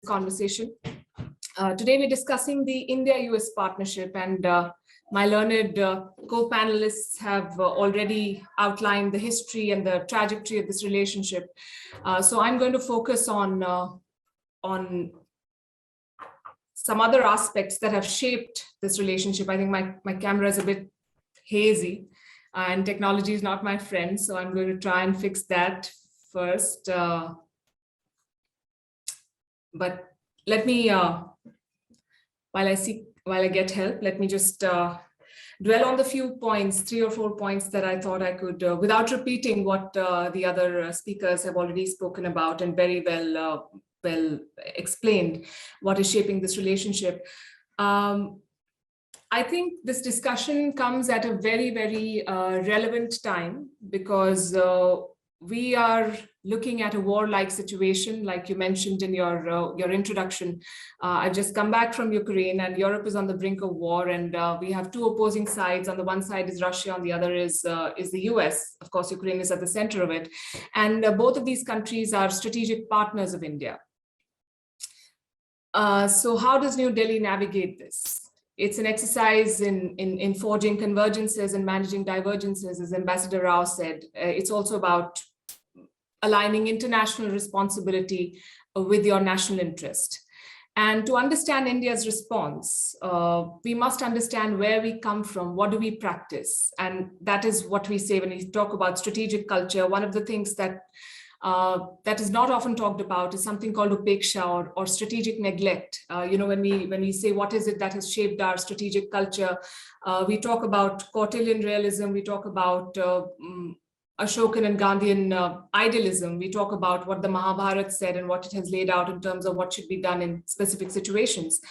conversation. Today, we're discussing the India-U.S. partnership, and my learned co-panelists have already outlined the history and the trajectory of this relationship. So I'm going to focus on some other aspects that have shaped this relationship. I think my camera is a bit hazy, and technology is not my friend, so I'm going to try and fix that first. But let me, while I get help, let me just dwell on the few points, 3 or 4 points that I thought I could, without repeating what the other speakers have already spoken about and very well explained what is shaping this relationship. I think this discussion comes at a very, very relevant time, because we are looking at a war-like situation, like you mentioned in your introduction. I've just come back from Ukraine, and Europe is on the brink of war, and we have two opposing sides. On the one side is Russia, on the other is the U.S. Of course, Ukraine is at the center of it, and both of these countries are strategic partners of India. So how does New Delhi navigate this? It's an exercise in forging convergences and managing divergences, as Ambassador Rao said. It's also about aligning international responsibility with your national interest. And to understand India's response, we must understand where we come from, what do we practice? And that is what we say when we talk about strategic culture. One of the things that is not often talked about is something called upeksha or strategic neglect. When we say what is it that has shaped our strategic culture, we talk about Kautilyan realism, we talk about Ashokan and Gandhian idealism, we talk about what the Mahabharata said and what it has laid out in terms of what should be done in specific situations.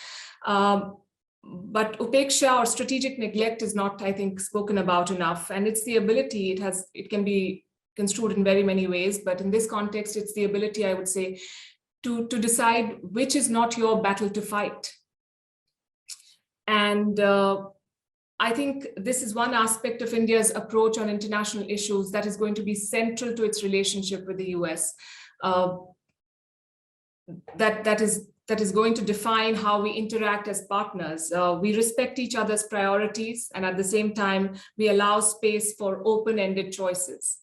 But upeksha or strategic neglect is not, I think, spoken about enough. And it's the ability, it can be construed in very many ways, but in this context, it's the ability, I would say, to decide which is not your battle to fight. And I think this is one aspect of India's approach on international issues that is going to be central to its relationship with the US. That is going to define how we interact as partners. We respect each other's priorities, and at the same time, we allow space for open-ended choices.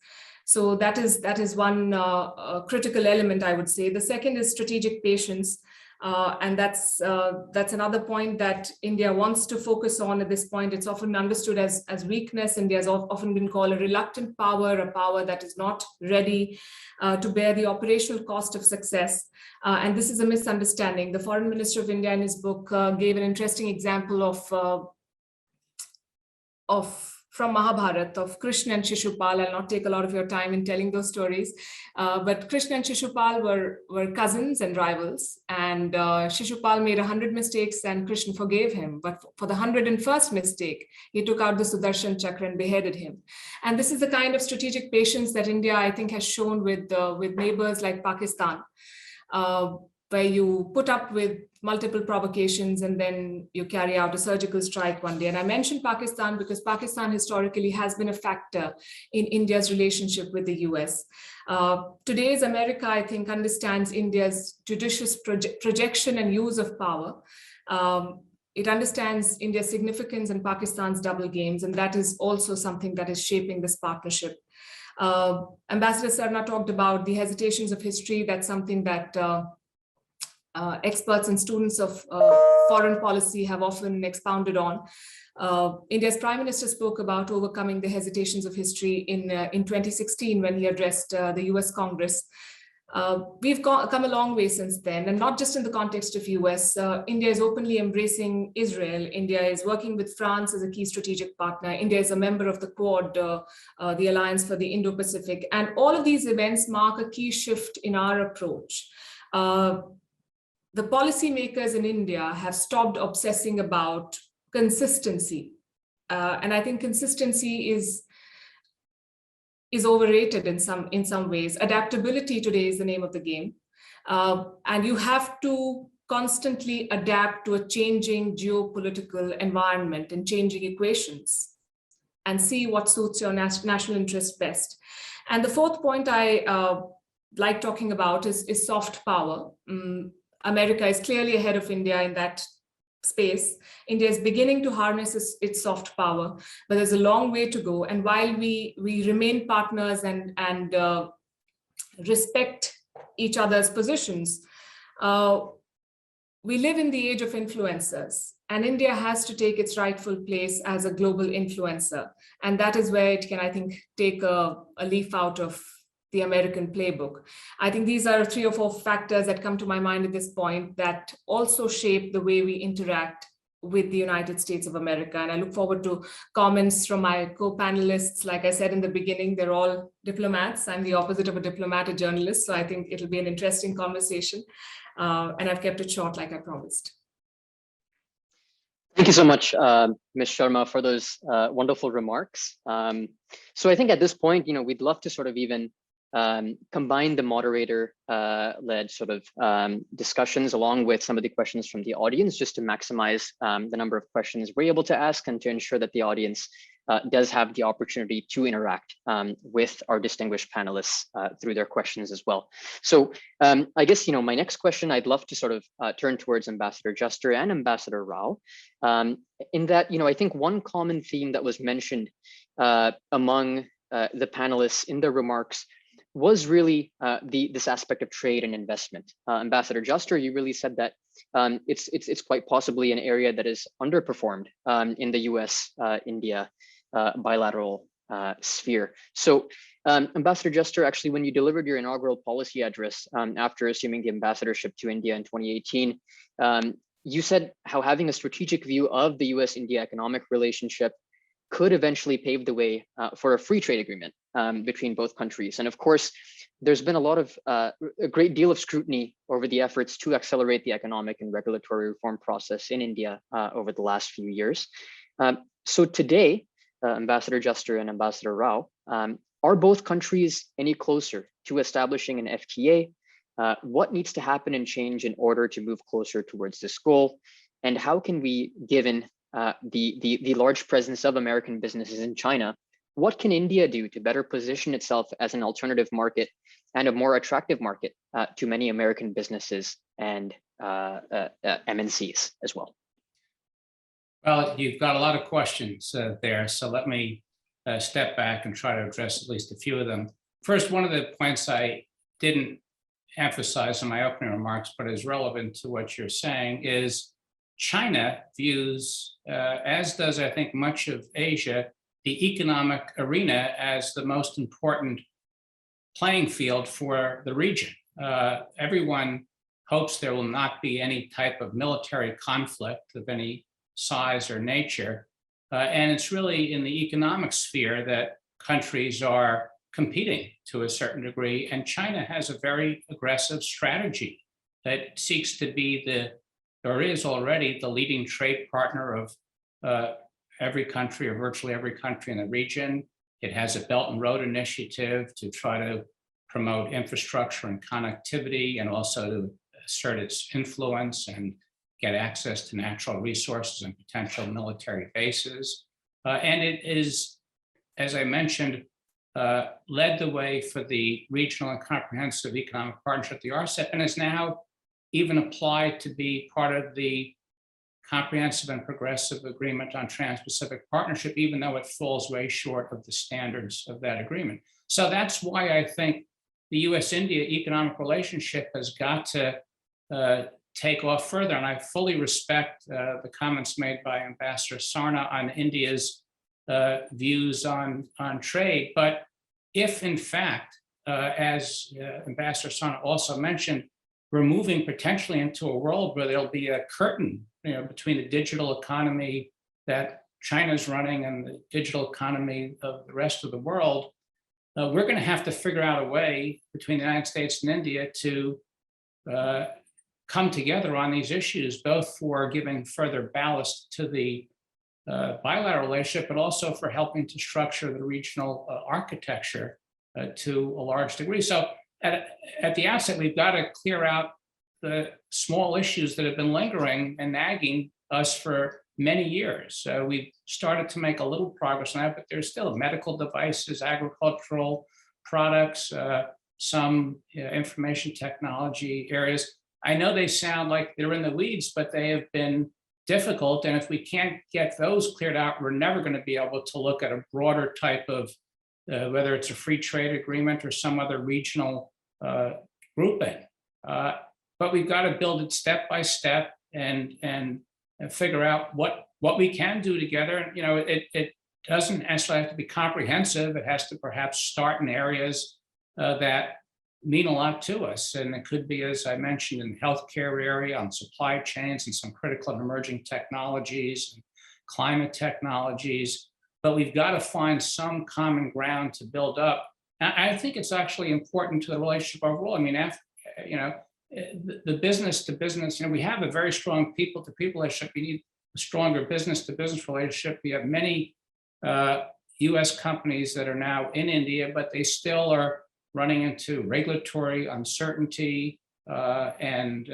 So that is one critical element, I would say. The second is strategic patience. And that's another point that India wants to focus on at this point. It's often understood as weakness. India has often been called a reluctant power, a power that is not ready to bear the operational cost of success. And this is a misunderstanding. The Foreign Minister of India in his book gave an interesting example from Mahabharata, of Krishna and Shishupal. I'll not take a lot of your time in telling those stories, but Krishna and Shishupal were cousins and rivals, and Shishupal made 100 mistakes and Krishna forgave him, but for the 101st mistake, he took out the Sudarshan Chakra and beheaded him. And this is the kind of strategic patience that India, I think, has shown with neighbors like Pakistan, where you put up with multiple provocations and then you carry out a surgical strike one day. And I mentioned Pakistan because Pakistan historically has been a factor in India's relationship with the US. Today's America, I think, understands India's judicious projection and use of power. It understands India's significance and Pakistan's double games, and that is also something that is shaping this partnership. Ambassador Sarna talked about the hesitations of history. That's something that experts and students of foreign policy have often expounded on. India's Prime Minister spoke about overcoming the hesitations of history in 2016 when he addressed the US Congress. We've come a long way since then, and not just in the context of US. India is openly embracing Israel. India is working with France as a key strategic partner. India is a member of the Quad, the Alliance for the Indo-Pacific. And all of these events mark a key shift in our approach. The policymakers in India have stopped obsessing about consistency. And I think consistency is overrated in some ways. Adaptability today is the name of the game. And you have to constantly adapt to a changing geopolitical environment and changing equations and see what suits your national interest best. And the fourth point I like talking about is soft power. America is clearly ahead of India in that space. India is beginning to harness its soft power, but there's a long way to go. And while we remain partners and respect each other's positions, we live in the age of influencers, and India has to take its rightful place as a global influencer. And that is where it can, I think, take a leaf out of the American playbook. I think these are 3 or 4 factors that come to my mind at this point that also shape the way we interact with the United States of America. And I look forward to comments from my co-panelists. Like I said in the beginning, they're all diplomats. I'm the opposite of a diplomat, a journalist. So I think it'll be an interesting conversation. And I've kept it short like I promised. Thank you so much, Ms. Sharma, for those wonderful remarks. So I think at this point, we'd love to sort of even combine the moderator-led sort of discussions along with some of the questions from the audience, just to maximize the number of questions we're able to ask and to ensure that the audience does have the opportunity to interact with our distinguished panelists through their questions as well. So I guess, my next question, I'd love to sort of turn towards Ambassador Juster and Ambassador Rao, in that, I think one common theme that was mentioned among the panelists in their remarks was really this aspect of trade and investment. Ambassador Juster, you really said that it's quite possibly an area that is underperformed in the U.S. India bilateral sphere. So Ambassador Juster, actually, when you delivered your inaugural policy address after assuming the ambassadorship to India in 2018, you said how having a strategic view of the U.S.-India economic relationship could eventually pave the way for a free trade agreement between both countries. And of course, there's been a great deal of scrutiny over the efforts to accelerate the economic and regulatory reform process in India over the last few years. So today, Ambassador Juster and Ambassador Rao, are both countries any closer to establishing an FTA? What needs to happen and change in order to move closer towards this goal? And how can we, given the large presence of American businesses in China, what can India do to better position itself as an alternative market and a more attractive market to many American businesses and MNCs as well? Well, you've got a lot of questions there, so let me step back and try to address at least a few of them. First, one of the points I didn't emphasize in my opening remarks, but is relevant to what you're saying, is China views, as does I think much of Asia, the economic arena as the most important playing field for the region. Everyone hopes there will not be any type of military conflict of any size or nature. And it's really in the economic sphere that countries are competing to a certain degree. And China has a very aggressive strategy that seeks to be or is already the leading trade partner of every country or virtually every country in the region. It has a Belt and Road Initiative to try to promote infrastructure and connectivity, and also to assert its influence and get access to natural resources and potential military bases. And it is, as I mentioned, led the way for the Regional and Comprehensive Economic Partnership, the RCEP, and is now even applied to be part of the Comprehensive and Progressive Agreement on Trans-Pacific Partnership, even though it falls way short of the standards of that agreement. So that's why I think the US-India economic relationship has got to take off further. And I fully respect the comments made by Ambassador Sarna on India's views on trade. But if in fact, as Ambassador Sarna also mentioned, we're moving potentially into a world where there'll be a curtain between the digital economy that China's running and the digital economy of the rest of the world, we're going to have to figure out a way between the United States and India to come together on these issues, both for giving further ballast to the bilateral relationship, but also for helping to structure the regional architecture to a large degree. So at the outset, we've got to clear out the small issues that have been lingering and nagging us for many years. We've started to make a little progress on that, but there's still medical devices, agricultural products, some information technology areas. I know they sound like they're in the weeds, but they have been difficult. And if we can't get those cleared out, we're never going to be able to look at a broader type of, whether it's a free trade agreement or some other regional grouping. But we've got to build it step by step and figure out what we can do together. And it doesn't necessarily have to be comprehensive. It has to perhaps start in areas that mean a lot to us. And it could be, as I mentioned, in the healthcare area, on supply chains and some critical and emerging technologies, and climate technologies. But we've got to find some common ground to build up. And I think it's actually important to the relationship overall. I mean, the business to business, we have a very strong people to people relationship. We need a stronger business to business relationship. We have many US companies that are now in India, but they still are running into regulatory uncertainty and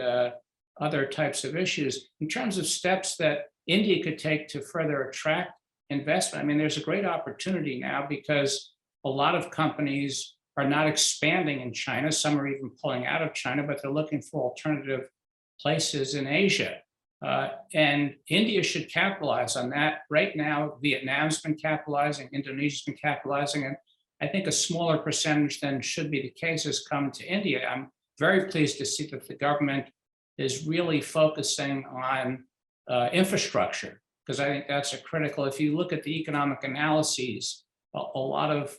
other types of issues. In terms of steps that India could take to further attract investment, I mean, there's a great opportunity now because a lot of companies are not expanding in China. Some are even pulling out of China, but they're looking for alternative places in Asia. And India should capitalize on that. Right now, Vietnam's been capitalizing, Indonesia's been capitalizing, and I think a smaller percentage than should be the case has come to India. I'm very pleased to see that the government is really focusing on infrastructure, because I think that's a critical. If you look at the economic analyses, a lot of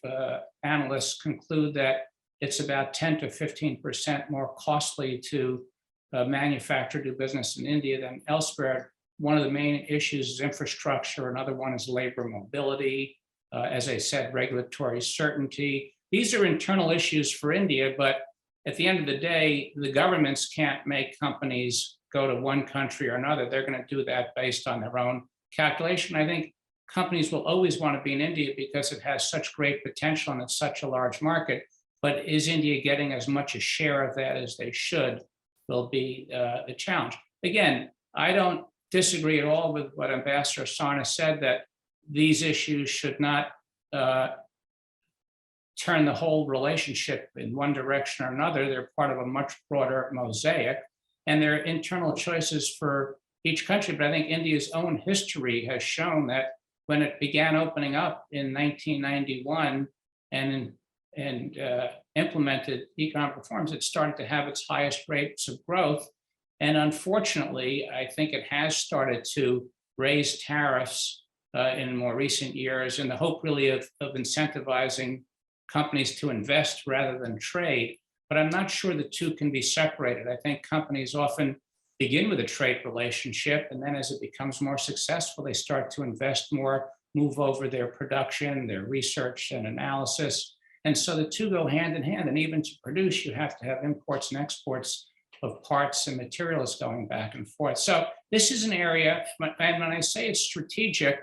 analysts conclude that it's about 10 to 15% more costly to manufacture, do business in India than elsewhere. One of the main issues is infrastructure. Another one is labor mobility. As I said, regulatory certainty. These are internal issues for India, but at the end of the day, the governments can't make companies go to one country or another. They're going to do that based on their own calculation. I think companies will always want to be in India because it has such great potential and it's such a large market. But is India getting as much a share of that as they should will be the challenge. Again, I don't disagree at all with what Ambassador Sarna said, that these issues should not turn the whole relationship in one direction or another. They're part of a much broader mosaic, and they're internal choices for each country. But I think India's own history has shown that when it began opening up in 1991 and implemented economic reforms, it started to have its highest rates of growth. And unfortunately, I think it has started to raise tariffs in more recent years in the hope really of incentivizing companies to invest rather than trade. But I'm not sure the two can be separated. I think companies often begin with a trade relationship, and then as it becomes more successful, they start to invest more, move over their production, their research and analysis. And so the two go hand in hand. And even to produce, you have to have imports and exports of parts and materials going back and forth. So this is an area, and when I say it's strategic,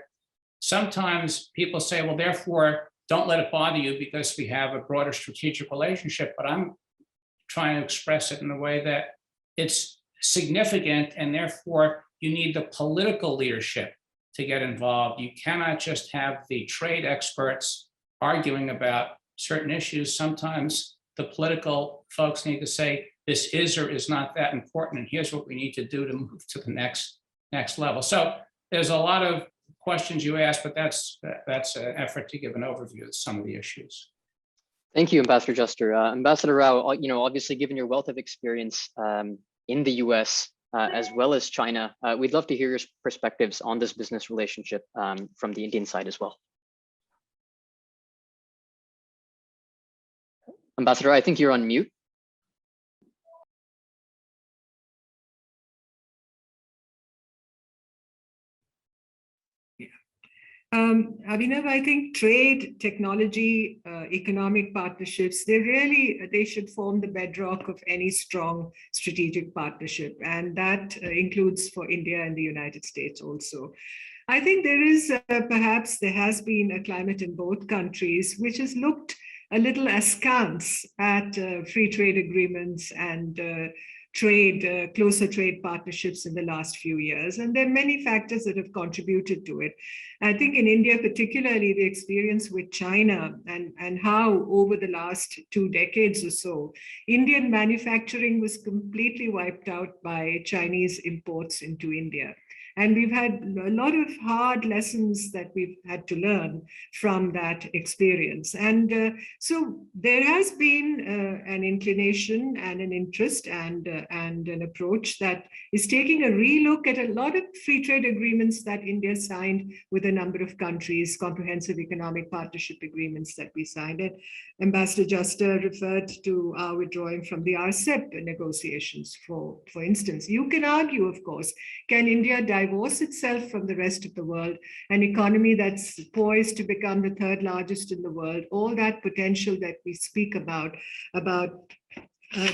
sometimes people say, well, therefore, don't let it bother you because we have a broader strategic relationship. But I'm trying to express it in a way that it's significant, and therefore you need the political leadership to get involved. You cannot just have the trade experts arguing about certain issues. Sometimes the political folks need to say, this is or is not that important, and here's what we need to do to move to the next level. So there's a lot of questions you asked, but that's an effort to give an overview of some of the issues. Thank you, Ambassador Juster. Ambassador Rao, obviously, given your wealth of experience in the U.S. As well as China, we'd love to hear your perspectives on this business relationship from the Indian side as well. Ambassador, I think you're on mute. Abhinav, I think trade, technology, economic partnerships, they should form the bedrock of any strong strategic partnership. And that includes for India and the United States also. I think there has been a climate in both countries which has looked a little askance at free trade agreements and closer trade partnerships in the last few years. And there are many factors that have contributed to it. I think in India, particularly the experience with China and how over the last 2 decades or so, Indian manufacturing was completely wiped out by Chinese imports into India. And we've had a lot of hard lessons that we've had to learn from that experience. And so there has been an inclination and an interest and an approach that is taking a relook at a lot of free trade agreements that India signed with a number of countries, comprehensive economic partnership agreements that we signed. And Ambassador Juster referred to our withdrawing from the RCEP negotiations, for instance. You can argue, of course, can India divorce itself from the rest of the world, an economy that's poised to become the 3rd largest in the world, all that potential that we speak about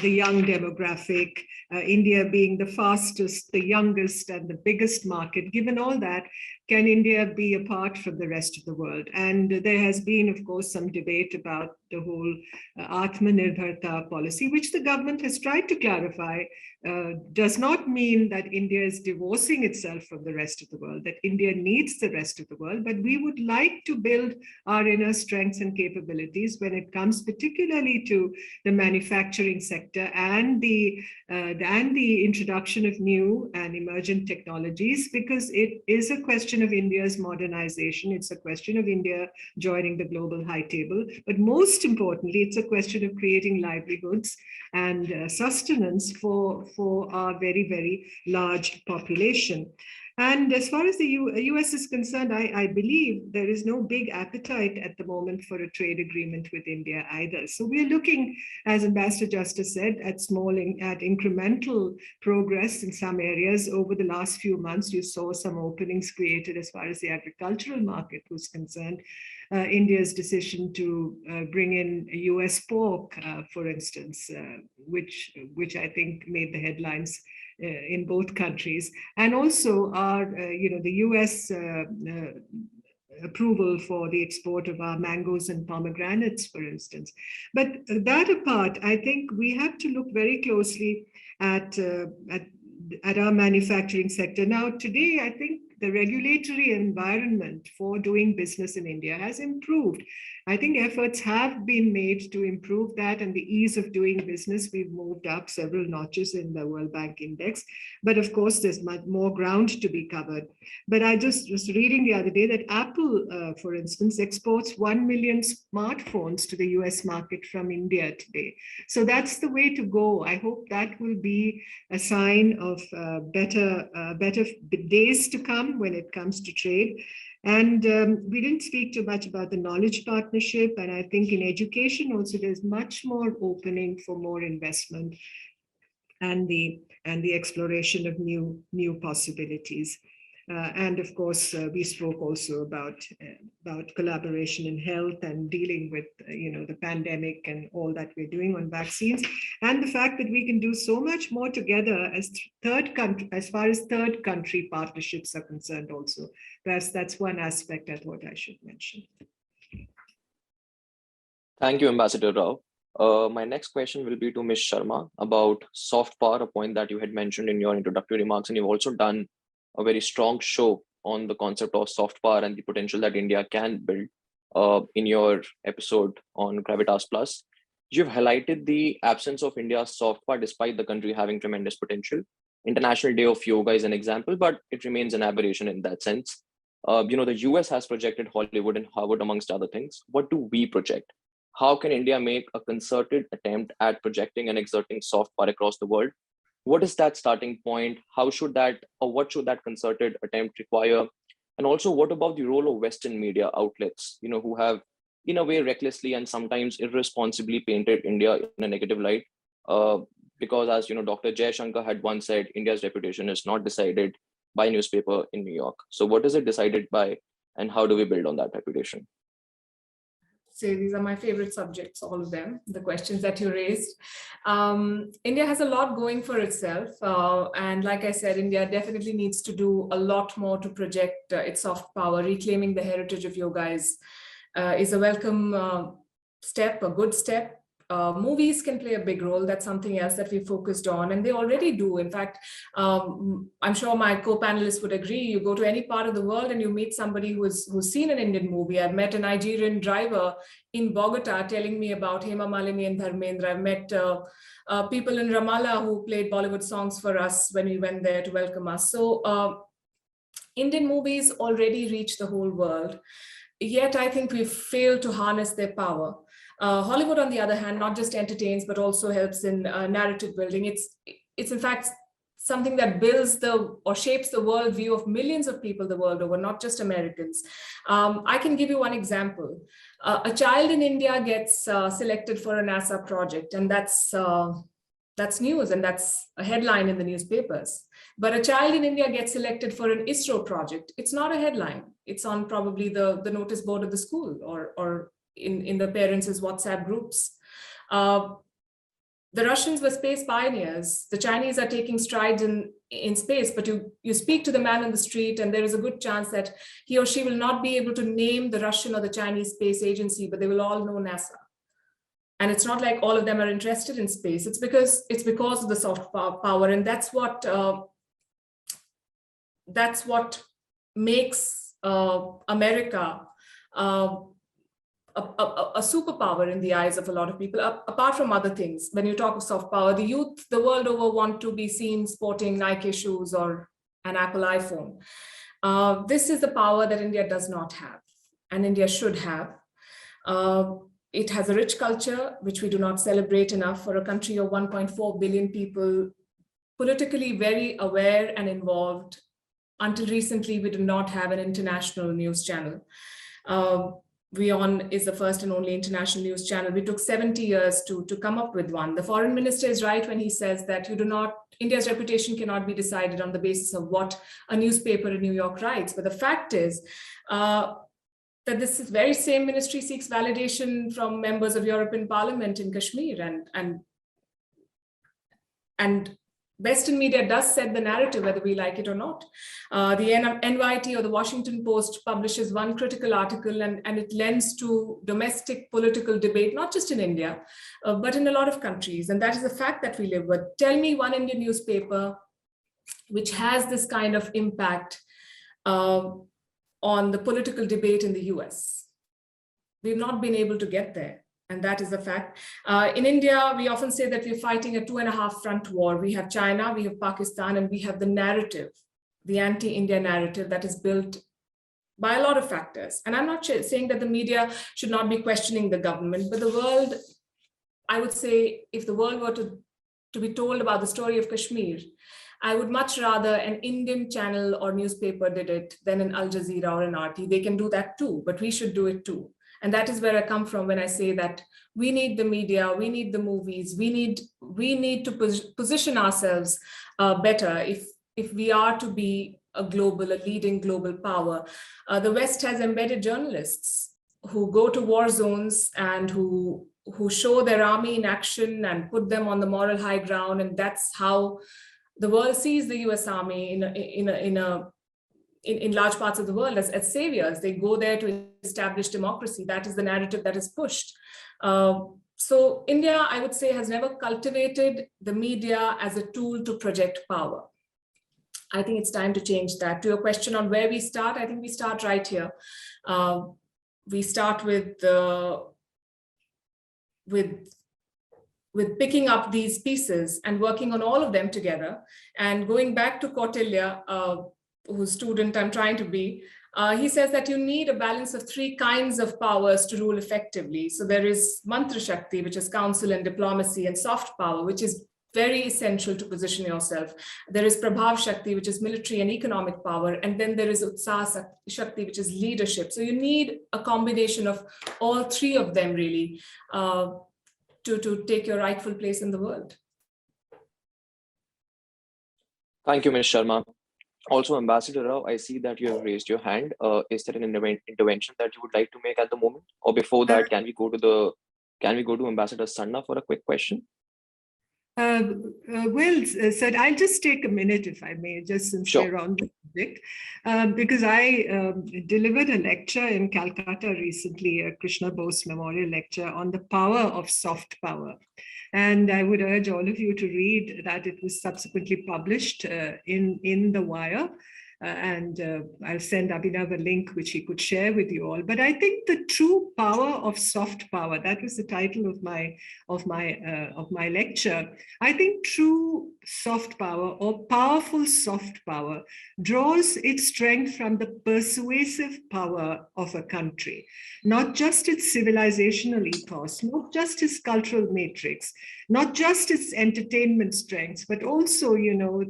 the young demographic, India being the fastest, the youngest, and the biggest market. Given all that, can India be apart from the rest of the world? And there has been, of course, some debate about the whole Atmanirbharta policy, which the government has tried to clarify, does not mean that India is divorcing itself from the rest of the world, that India needs the rest of the world, but we would like to build our inner strengths and capabilities when it comes particularly to the manufacturing sector and the introduction of new and emergent technologies, because it is a question of India's modernization. It's a question of India joining the global high table. But most importantly, it's a question of creating livelihoods and sustenance for our very, very large population. And as far as the US is concerned, I believe there is no big appetite at the moment for a trade agreement with India either. So we're looking, as Ambassador Justice said, at incremental progress in some areas. Over the last few months, you saw some openings created as far as the agricultural market was concerned. India's decision to bring in US pork, for instance, which I think made the headlines in both countries, and also our, the US approval for the export of our mangoes and pomegranates, for instance. But that apart, I think we have to look very closely at our manufacturing sector. Now, today, I think the regulatory environment for doing business in India has improved. I think efforts have been made to improve that, and the ease of doing business, we've moved up several notches in the World Bank Index. But of course, there's much more ground to be covered. But I just was reading the other day that Apple, for instance, exports 1 million smartphones to the US market from India today. So that's the way to go. I hope that will be a sign of better days to come when it comes to trade. And we didn't speak too much about the knowledge partnership. And I think in education also, there's much more opening for more investment and the exploration of new possibilities. And of course, we spoke also about collaboration in health and dealing with the pandemic and all that we're doing on vaccines, and the fact that we can do so much more together as far as third country partnerships are concerned also. That's one aspect I thought I should mention. Thank you, Ambassador Rao. My next question will be to Ms. Sharma about soft power, a point that you had mentioned in your introductory remarks, and you've also done a very strong show on the concept of soft power and the potential that India can build in your episode on Gravitas Plus. You've highlighted the absence of India's soft power despite the country having tremendous potential. International Day of Yoga is an example, but it remains an aberration in that sense. The US has projected Hollywood and Harvard, amongst other things. What do we project? How can India make a concerted attempt at projecting and exerting soft power across the world? What is that starting point? How should that, or what should that concerted attempt require? And also, what about the role of Western media outlets, who have, in a way, recklessly and sometimes irresponsibly painted India in a negative light? Because as Dr. Jaishankar had once said, India's reputation is not decided by a newspaper in New York. So what is it decided by, and how do we build on that reputation? Say these are my favorite subjects, all of them, the questions that you raised. India has a lot going for itself. And like I said, India definitely needs to do a lot more to project its soft power. Reclaiming the heritage of yoga is a welcome step, a good step. Movies can play a big role. That's something else that we focused on, and they already do. In fact, I'm sure my co-panelists would agree. You go to any part of the world and you meet somebody who's seen an Indian movie. I've met a Nigerian driver in Bogota telling me about Hema Malini and Dharmendra. I've met people in Ramallah who played Bollywood songs for us when we went there to welcome us. So Indian movies already reach the whole world. Yet I think we've failed to harness their power. Hollywood, on the other hand, not just entertains, but also helps in narrative building. It's in fact something that builds or shapes the worldview of millions of people the world over, not just Americans. I can give you one example. A child in India gets selected for a NASA project, and that's news, and that's a headline in the newspapers. But a child in India gets selected for an ISRO project. It's not a headline. It's on probably the notice board of the school or in the parents' WhatsApp groups. the Russians were space pioneers. The Chinese are taking strides in space, but you speak to the man on the street and there is a good chance that he or she will not be able to name the Russian or the Chinese space agency, but they will all know NASA. And it's not like all of them are interested in space. It's because of the soft power, and that's what makes America a superpower in the eyes of a lot of people, apart from other things. When you talk of soft power, the youth the world over want to be seen sporting Nike shoes or an Apple iPhone. This is the power that India does not have, and India should have. It has a rich culture, which we do not celebrate enough for a country of 1.4 billion people, politically very aware and involved. Until recently, we did not have an international news channel. WION is the first and only international news channel. We took 70 years to come up with one. The foreign minister is right when he says that India's reputation cannot be decided on the basis of what a newspaper in New York writes. But the fact is that this very same ministry seeks validation from members of European Parliament in Kashmir, and Western media does set the narrative, whether we like it or not. The NYT or the Washington Post publishes one critical article and it lends to domestic political debate, not just in India, but in a lot of countries. And that is the fact that we live with. Tell me one Indian newspaper which has this kind of impact on the political debate in the US. We've not been able to get there. And that is a fact. In India, we often say that we're fighting a 2.5 front war. We have China, we have Pakistan, and we have the narrative, the anti-India narrative that is built by a lot of factors. And I'm not saying that the media should not be questioning the government, but the world, I would say, if the world were to be told about the story of Kashmir, I would much rather an Indian channel or newspaper did it than an Al Jazeera or an RT. They can do that too, but we should do it too. And that is where I come from when I say that we need the media, we need the movies, we need to position ourselves better if we are to be a leading global power. The West has embedded journalists who go to war zones and who show their army in action and put them on the moral high ground, and that's how the world sees the US Army in large parts of the world as saviors. They go there to establish democracy. That is the narrative that is pushed. So India, I would say, has never cultivated the media as a tool to project power. I think it's time to change that. To your question on where we start, I think we start right here. We start with picking up these pieces and working on all of them together. And going back to Kautilya, whose student I'm trying to be, he says that you need a balance of 3 kinds of powers to rule effectively. So there is Mantra Shakti, which is counsel and diplomacy, and soft power, which is very essential to position yourself. There is Prabhav Shakti, which is military and economic power. And then there is Utsah Shakti, which is leadership. So you need a combination of all 3 of them really to take your rightful place in the world. Thank you, Ms. Sharma. Also, Ambassador Rao, I see that you have raised your hand. Is there an intervention that you would like to make at the moment? Or before that, can we go to Ambassador Sanna for a quick question? Well, sir, I'll just take a minute, if I may, just since we're on the subject, because I delivered a lecture in Calcutta recently, a Krishna Bose Memorial Lecture on the power of soft power. And I would urge all of you to read that. It was subsequently published in The Wire. And I'll send Abhinav a link which he could share with you all. But I think the true power of soft power, that was the title of my lecture. I think true soft power, or powerful soft power, draws its strength from the persuasive power of a country, not just its civilizational ethos, not just its cultural matrix, not just its entertainment strengths, but also, you know,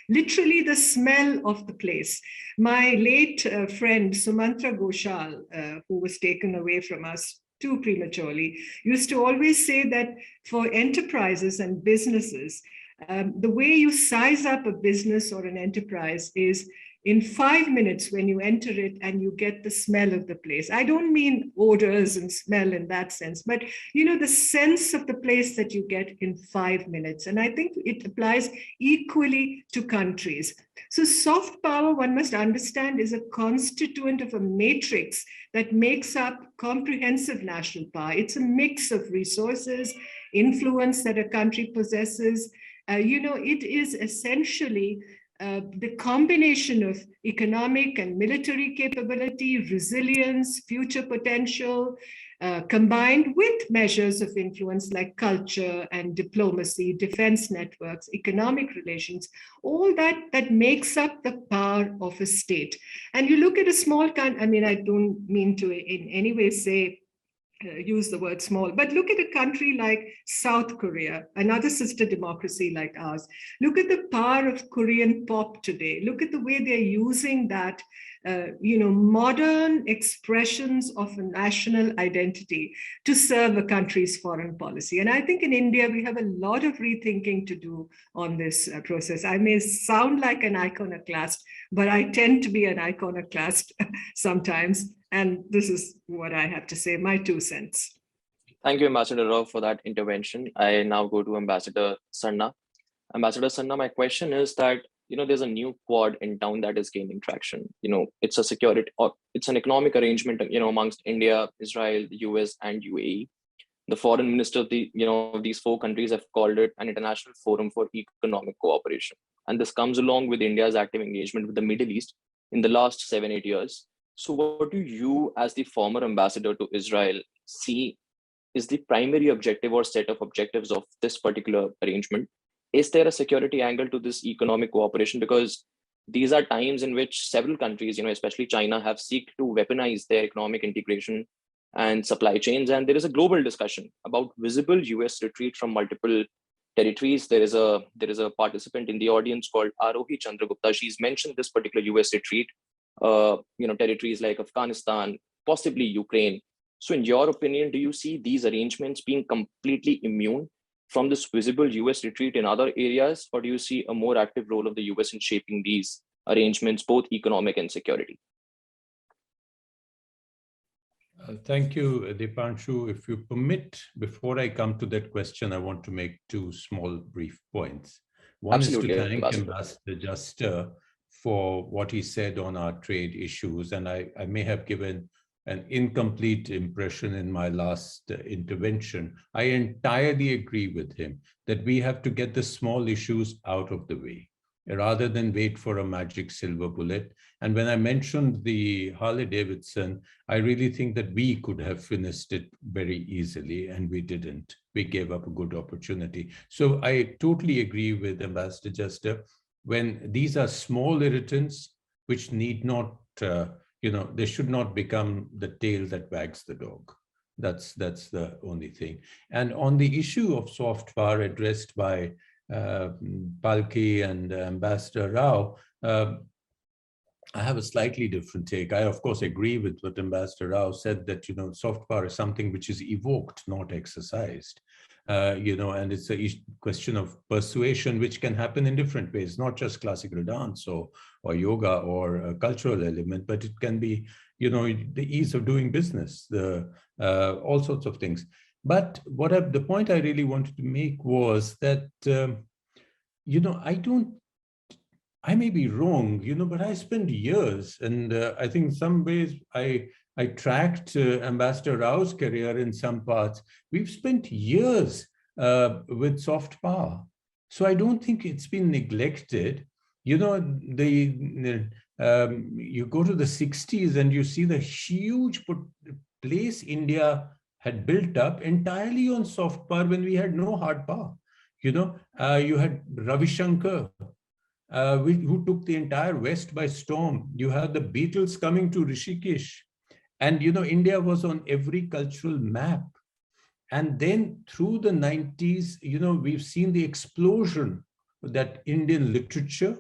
literally the smell of the place. My late friend Sumantra Ghoshal, who was taken away from us too prematurely, used to always say that for enterprises and businesses, the way you size up a business or an enterprise is in 5 minutes when you enter it and you get the smell of the place. I don't mean odors and smell in that sense, but the sense of the place that you get in 5 minutes. And I think it applies equally to countries. So soft power, one must understand, is a constituent of a matrix that makes up comprehensive national power. It's a mix of resources, influence that a country possesses. It is essentially the combination of economic and military capability, resilience, future potential, combined with measures of influence like culture and diplomacy, defense networks, economic relations, all that makes up the power of a state. And you look at a small country, I don't mean to in any way say, use the word small, but look at a country like South Korea, another sister democracy like ours. Look at the power of Korean pop today. Look at the way they're using that, modern expressions of a national identity to serve a country's foreign policy. And I think in India, we have a lot of rethinking to do on this process. I may sound like an iconoclast, but I tend to be an iconoclast sometimes. And this is what I have to say, my 2 cents. Thank you, Ambassador Rao, for that intervention. I now go to Ambassador Sarna. Ambassador Sarna, my question is that, there's a new Quad in town that is gaining traction. It's a security, or it's an economic arrangement, amongst India, Israel, the US, and UAE. The foreign minister of these 4 countries have called it an international forum for economic cooperation. And this comes along with India's active engagement with the Middle East in the last 7-8 years. So what do you, as the former ambassador to Israel, see is the primary objective or set of objectives of this particular arrangement? Is there a security angle to this economic cooperation? Because these are times in which several countries, especially China, have sought to weaponize their economic integration and supply chains. And there is a global discussion about visible US retreat from multiple territories. There is a participant in the audience called Arohi Chandragupta. She's mentioned this particular US retreat. Territories like Afghanistan, possibly Ukraine. So in your opinion, do you see these arrangements being completely immune from this visible US retreat in other areas, or do you see a more active role of the US in shaping these arrangements, both economic and security? Thank you, Dipanshu. If you permit, before I come to that question, I want to make 2 small brief points. One Absolutely, is to thank Ambassador Ambassador for what he said on our trade issues. And I may have given an incomplete impression in my last intervention. I entirely agree with him that we have to get the small issues out of the way rather than wait for a magic silver bullet. And when I mentioned the Harley-Davidson, I really think that we could have finished it very easily, and we didn't. We gave up a good opportunity. So I totally agree with Ambassador Juster. When these are small irritants, which need not, they should not become the tail that wags the dog. That's the only thing. And on the issue of soft power addressed by Palki and Ambassador Rao, I have a slightly different take. I, of course, agree with what Ambassador Rao said, that, soft power is something which is evoked, not exercised. And it's a question of persuasion, which can happen in different ways, not just classical dance or yoga or a cultural element, but it can be, the ease of doing business, all sorts of things. But the point I really wanted to make was that, I may be wrong, but I spent years, and I think in some ways I tracked Ambassador Rao's career in some parts. We've spent years with soft power. So I don't think it's been neglected. You go to the 60s and you see the huge place India had built up entirely on soft power when we had no hard power. You had Ravi Shankar, who took the entire West by storm. You had the Beatles coming to Rishikesh. And, India was on every cultural map. And then through the 90s, we've seen the explosion that Indian literature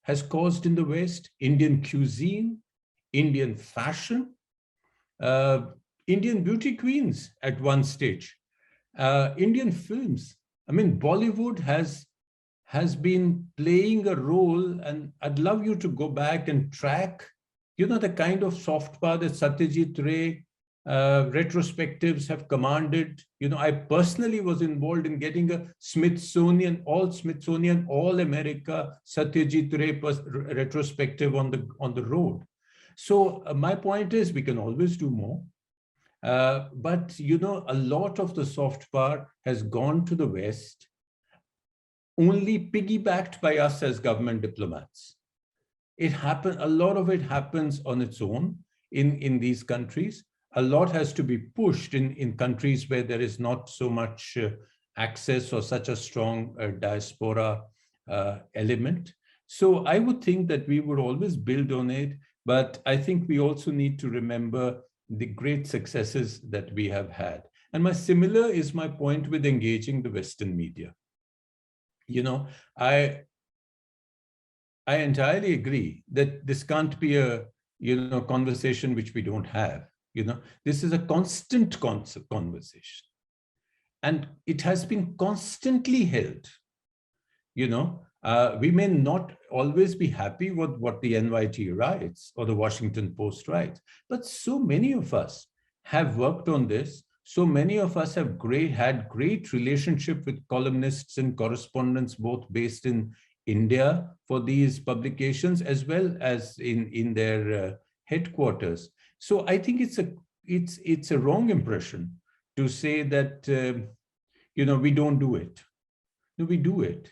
has caused in the West, Indian cuisine, Indian fashion, Indian beauty queens at one stage, Indian films. I mean, Bollywood has has been playing a role, and I'd love you to go back and track, the kind of soft power that Satyajit Ray retrospectives have commanded. I personally was involved in getting a Smithsonian, all America Satyajit Ray retrospective on the road. So my point is, we can always do more. But, a lot of the soft power has gone to the West, only piggybacked by us as government diplomats. A lot of it happens on its own in these countries. A lot has to be pushed in countries where there is not so much access or such a strong diaspora element. So I would think that we would always build on it, but I think we also need to remember the great successes that we have had. And similar is my point with engaging the Western media. I entirely agree that this can't be a conversation which we don't have. This is a constant conversation, and it has been constantly held. We may not always be happy with what the NYT writes or the Washington Post writes, but so many of us have worked on this. So many of us have had great relationship with columnists and correspondents, both based in India for these publications, as well as in their headquarters. So I think it's a wrong impression to say that we don't do it. No, we do it.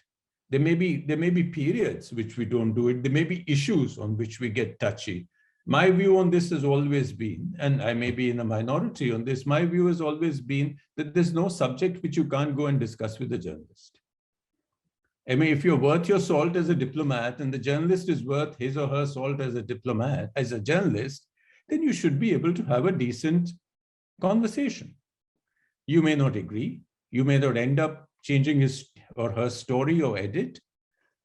There may be periods which we don't do it. There may be issues on which we get touchy. My view on this has always been, and I may be in a minority on this, my view has always been that there's no subject which you can't go and discuss with a journalist. I mean, if you're worth your salt as a diplomat and the journalist is worth his or her salt as a diplomat, as a journalist, then you should be able to have a decent conversation. You may not agree. You may not end up changing his or her story or edit.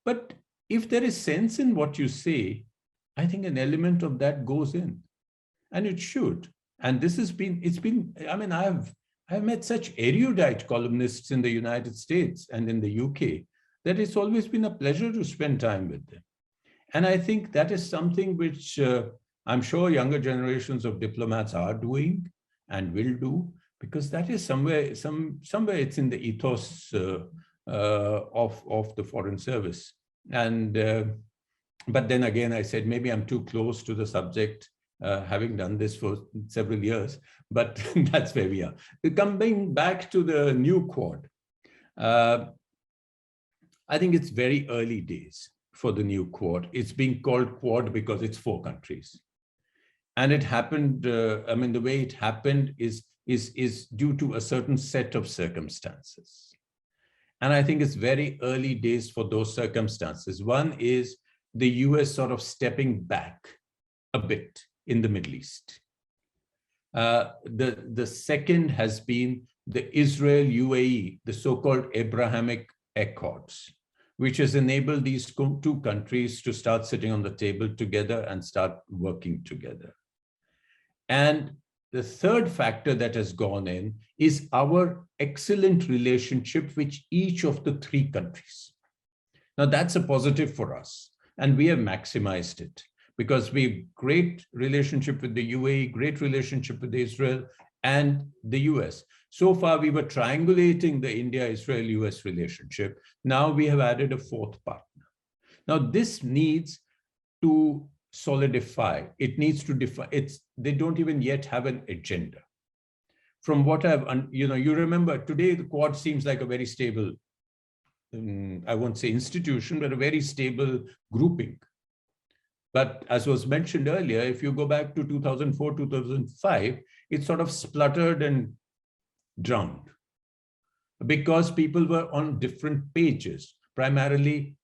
But if there is sense in what you say, I think an element of that goes in, and it should. And this has been, I mean, I've met such erudite columnists in the United States and in the UK that it's always been a pleasure to spend time with them. And I think that is something which I'm sure younger generations of diplomats are doing and will do, because that is somewhere it's in the ethos of the Foreign Service. And but then again, I said, maybe I'm too close to the subject, having done this for several years, but that's where we are. Coming back to the new Quad, I think it's very early days for the new Quad. It's being called Quad because it's 4 countries. And it happened, I mean, the way it happened is due to a certain set of circumstances. And I think it's very early days for those circumstances. One is the US sort of stepping back a bit in the Middle East. The second has been the Israel-UAE, the so-called Abrahamic Accords, which has enabled these 2 countries to start sitting on the table together and start working together. And the third factor that has gone in is our excellent relationship with each of the 3 countries. Now, that's a positive for us, and we have maximized it because we have great relationship with the UAE, great relationship with Israel and the US. So far, we were triangulating the India-Israel-US relationship. Now we have added a 4th partner. Now, this needs to solidify. It needs to define. They don't even yet have an agenda. From what I've, you remember today, the Quad seems like a very stable, I won't say institution, but a very stable grouping. But as was mentioned earlier, if you go back to 2004, 2005, it sort of spluttered and drowned because people were on different pages, primarily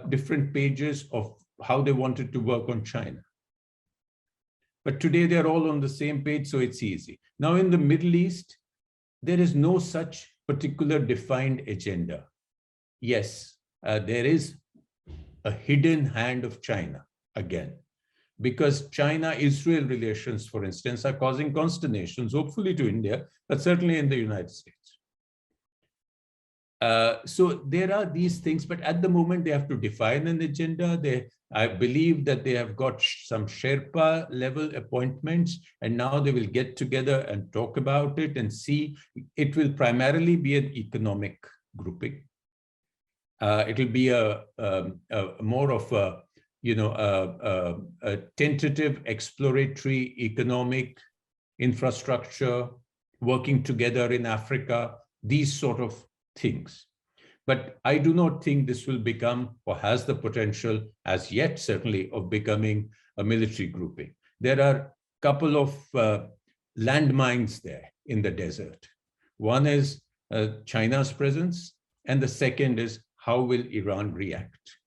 different pages of how they wanted to work on China. But today they're all on the same page, so it's easy. Now in the Middle East, there is no such particular defined agenda. Yes, there is a hidden hand of China again, because China-Israel relations, for instance, are causing consternations, hopefully to India, but certainly in the United States. So there are these things, but at the moment they have to define an agenda. I believe that they have got some Sherpa level appointments, and now they will get together and talk about it and see. It will primarily be an economic grouping. It will be a more of a, a tentative exploratory economic infrastructure, working together in Africa, these sort of things. But I do not think this will become, or has the potential as yet, certainly, of becoming a military grouping. There are a couple of landmines there in the desert. One is China's presence, and the second is how will Iran react?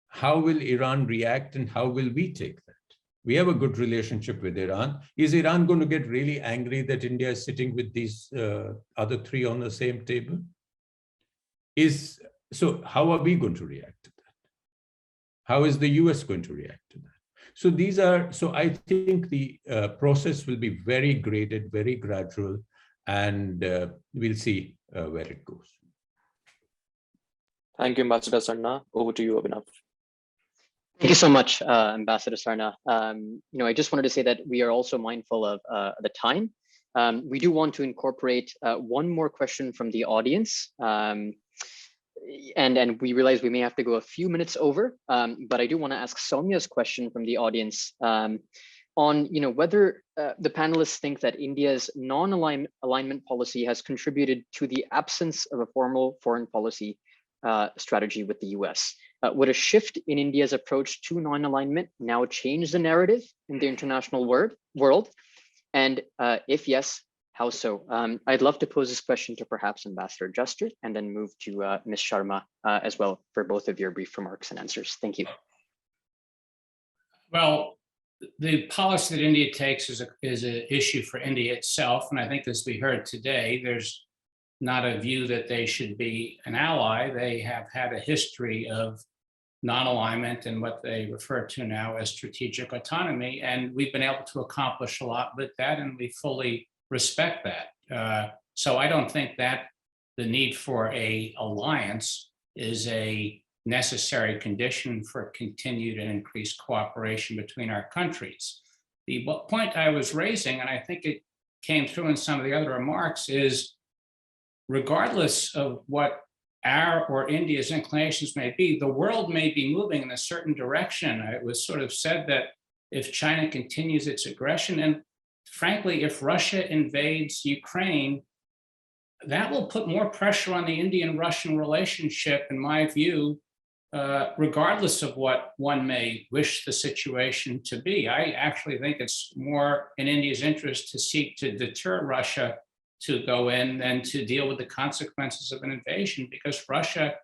How will Iran react, and how will we take that? We have a good relationship with Iran. Is Iran going to get really angry that India is sitting with these other three on the same table? So how are we going to react to that? How is the US going to react to that? So I think the process will be very graded, very gradual, and we'll see where it goes. Thank you, Ambassador Sarna. Over to you, Abhinav. Thank you so much, Ambassador Sarna. I just wanted to say that we are also mindful of the time. We do want to incorporate one more question from the audience. And we realize we may have to go a few minutes over, but I do want to ask Soumya's question from the audience on whether the panelists think that India's non-alignment policy has contributed to the absence of a formal foreign policy strategy with the US. Would a shift in India's approach to non-alignment now change the narrative in the international world? And if yes, how so? I'd love to pose this question to perhaps Ambassador Juster and then move to Ms. Sharma as well for both of your brief remarks and answers. Thank you. Well, the policy that India takes is an issue for India itself. And I think as we heard today, there's not a view that they should be an ally. They have had a history of non-alignment and what they refer to now as strategic autonomy. And we've been able to accomplish a lot with that, and we fully respect that. So I don't think that the need for an alliance is a necessary condition for continued and increased cooperation between our countries. The point I was raising, and I think it came through in some of the other remarks, is regardless of what our or India's inclinations may be, the world may be moving in a certain direction. It was sort of said that if China continues its aggression, and frankly, if Russia invades Ukraine, that will put more pressure on the Indian-Russian relationship, in my view, regardless of what one may wish the situation to be. I actually think it's more in India's interest to seek to deter Russia to go in than to deal with the consequences of an invasion, because Russia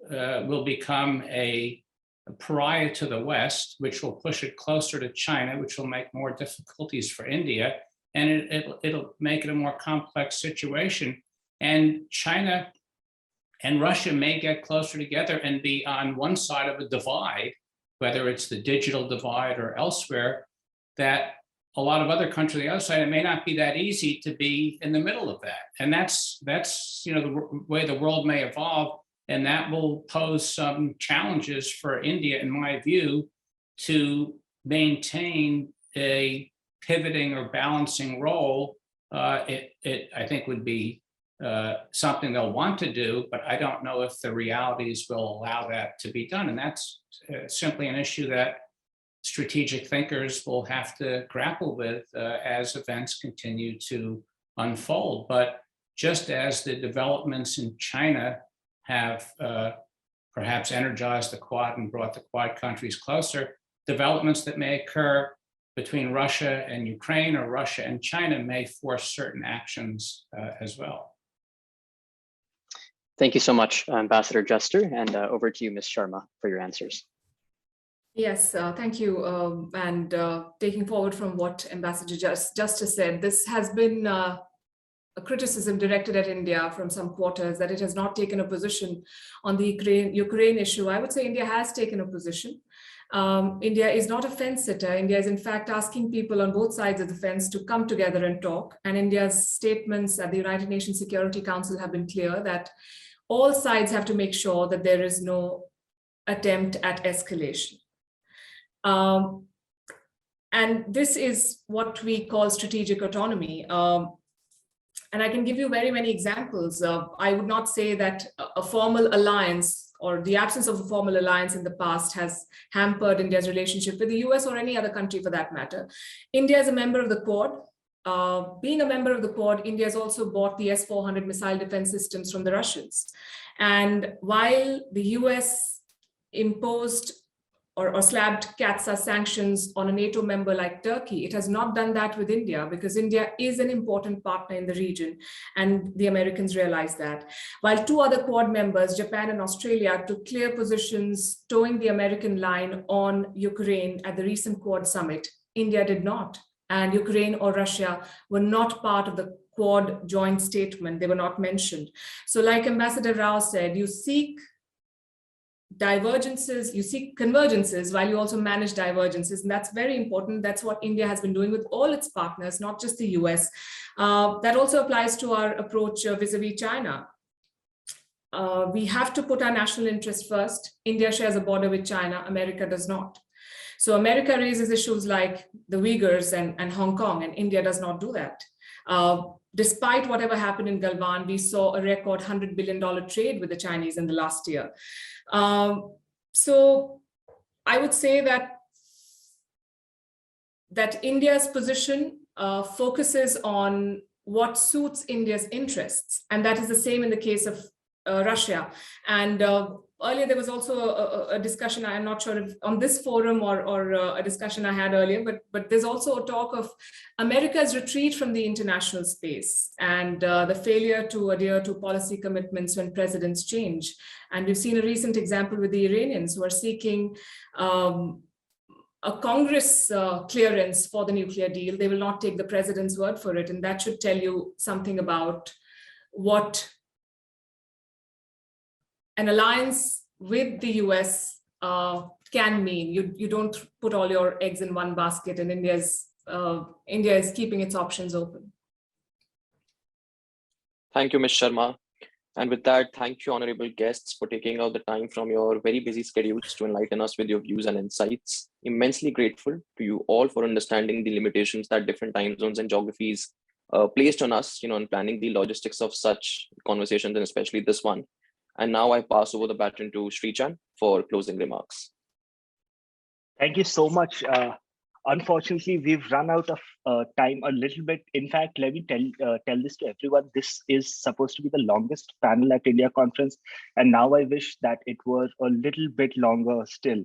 will become a pariah to the West, which will push it closer to China, which will make more difficulties for India, and it'll make it a more complex situation. And China and Russia may get closer together and be on one side of a divide, whether it's the digital divide or elsewhere, that a lot of other countries on the other side, it may not be that easy to be in the middle of that. And that's the way the world may evolve. And that will pose some challenges for India, in my view, to maintain a pivoting or balancing role. I think would be something they'll want to do, but I don't know if the realities will allow that to be done. And that's simply an issue that strategic thinkers will have to grapple with as events continue to unfold. But just as the developments in China have perhaps energized the Quad and brought the Quad countries closer, developments that may occur between Russia and Ukraine or Russia and China may force certain actions as well. Thank you so much, Ambassador Juster, and over to you, Ms. Sharma, for your answers. Yes, thank you. And taking forward from what Ambassador Juster said, this has been a criticism directed at India from some quarters that it has not taken a position on the Ukraine issue. I would say India has taken a position. India is not a fence sitter. India is in fact asking people on both sides of the fence to come together and talk. And India's statements at the United Nations Security Council have been clear that all sides have to make sure that there is no attempt at escalation. And this is what we call strategic autonomy. And I can give you very many examples. I would not say that a formal alliance or the absence of a formal alliance in the past has hampered India's relationship with the US or any other country for that matter. India is a member of the Quad. Being a member of the Quad, India has also bought the S-400 missile defense systems from the Russians. And while the US imposed or slabbed CATSA sanctions on a NATO member like Turkey, it has not done that with India because India is an important partner in the region and the Americans realize that. While two other Quad members, Japan and Australia, took clear positions towing the American line on Ukraine at the recent Quad summit, India did not. And Ukraine or Russia were not part of the Quad joint statement. They were not mentioned. So like Ambassador Rao said, you seek divergences, you seek convergences while you also manage divergences. And that's very important. That's what India has been doing with all its partners, not just the US. That also applies to our approach vis-a-vis China. We have to put our national interest first. India shares a border with China, America does not. So America raises issues like the Uyghurs and Hong Kong, and India does not do that. Despite whatever happened in Galwan, we saw a record $100 billion trade with the Chinese in the last year. So I would say that India's position focuses on what suits India's interests. And that is the same in the case of Russia. And earlier, there was also a discussion, I'm not sure if on this forum or a discussion I had earlier, but there's also a talk of America's retreat from the international space and the failure to adhere to policy commitments when presidents change. And we've seen a recent example with the Iranians who are seeking a Congress clearance for the nuclear deal. They will not take the president's word for it. And that should tell you something about what an alliance with the US can mean. You don't put all your eggs in one basket, and India is keeping its options open. Thank you, Ms. Sharma. And with that, thank you, honorable guests, for taking out the time from your very busy schedules to enlighten us with your views and insights. Immensely grateful to you all for understanding the limitations that different time zones and geographies placed on us, in planning the logistics of such conversations, and especially this one. And now I pass over the baton to Srichan for closing remarks. Thank you so much. Unfortunately, we've run out of time a little bit. In fact, let me tell this to everyone. This is supposed to be the longest panel at India Conference. And now I wish that it were a little bit longer still.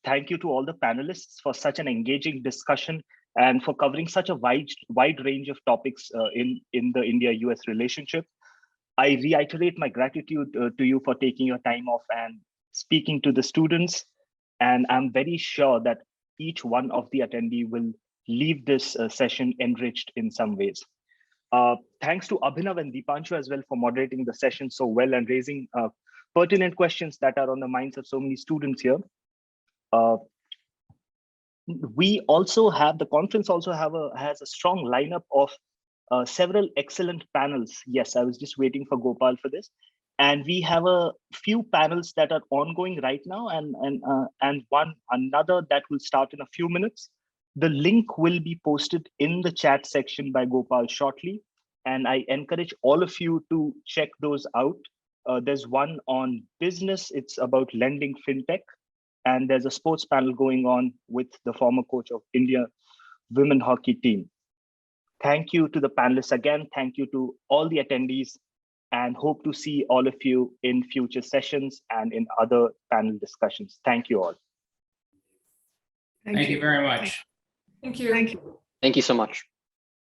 Thank you to all the panelists for such an engaging discussion and for covering such a wide range of topics in the India-US relationship. I reiterate my gratitude to you for taking your time off and speaking to the students. And I'm very sure that each one of the attendees will leave this session enriched in some ways. Thanks to Abhinav and Dipanshu as well for moderating the session so well and raising pertinent questions that are on the minds of so many students here. We also have, the conference also has a strong lineup of several excellent panels. Yes, I was just waiting for Gopal for this. And we have a few panels that are ongoing right now and another that will start in a few minutes. The link will be posted in the chat section by Gopal shortly. And I encourage all of you to check those out. There's one on business. It's about lending fintech. And there's a sports panel going on with the former coach of India women hockey team. Thank you to the panelists again. Thank you to all the attendees, and hope to see all of you in future sessions and in other panel discussions. Thank you all. Thank you very much. Thank you. Thank you so much.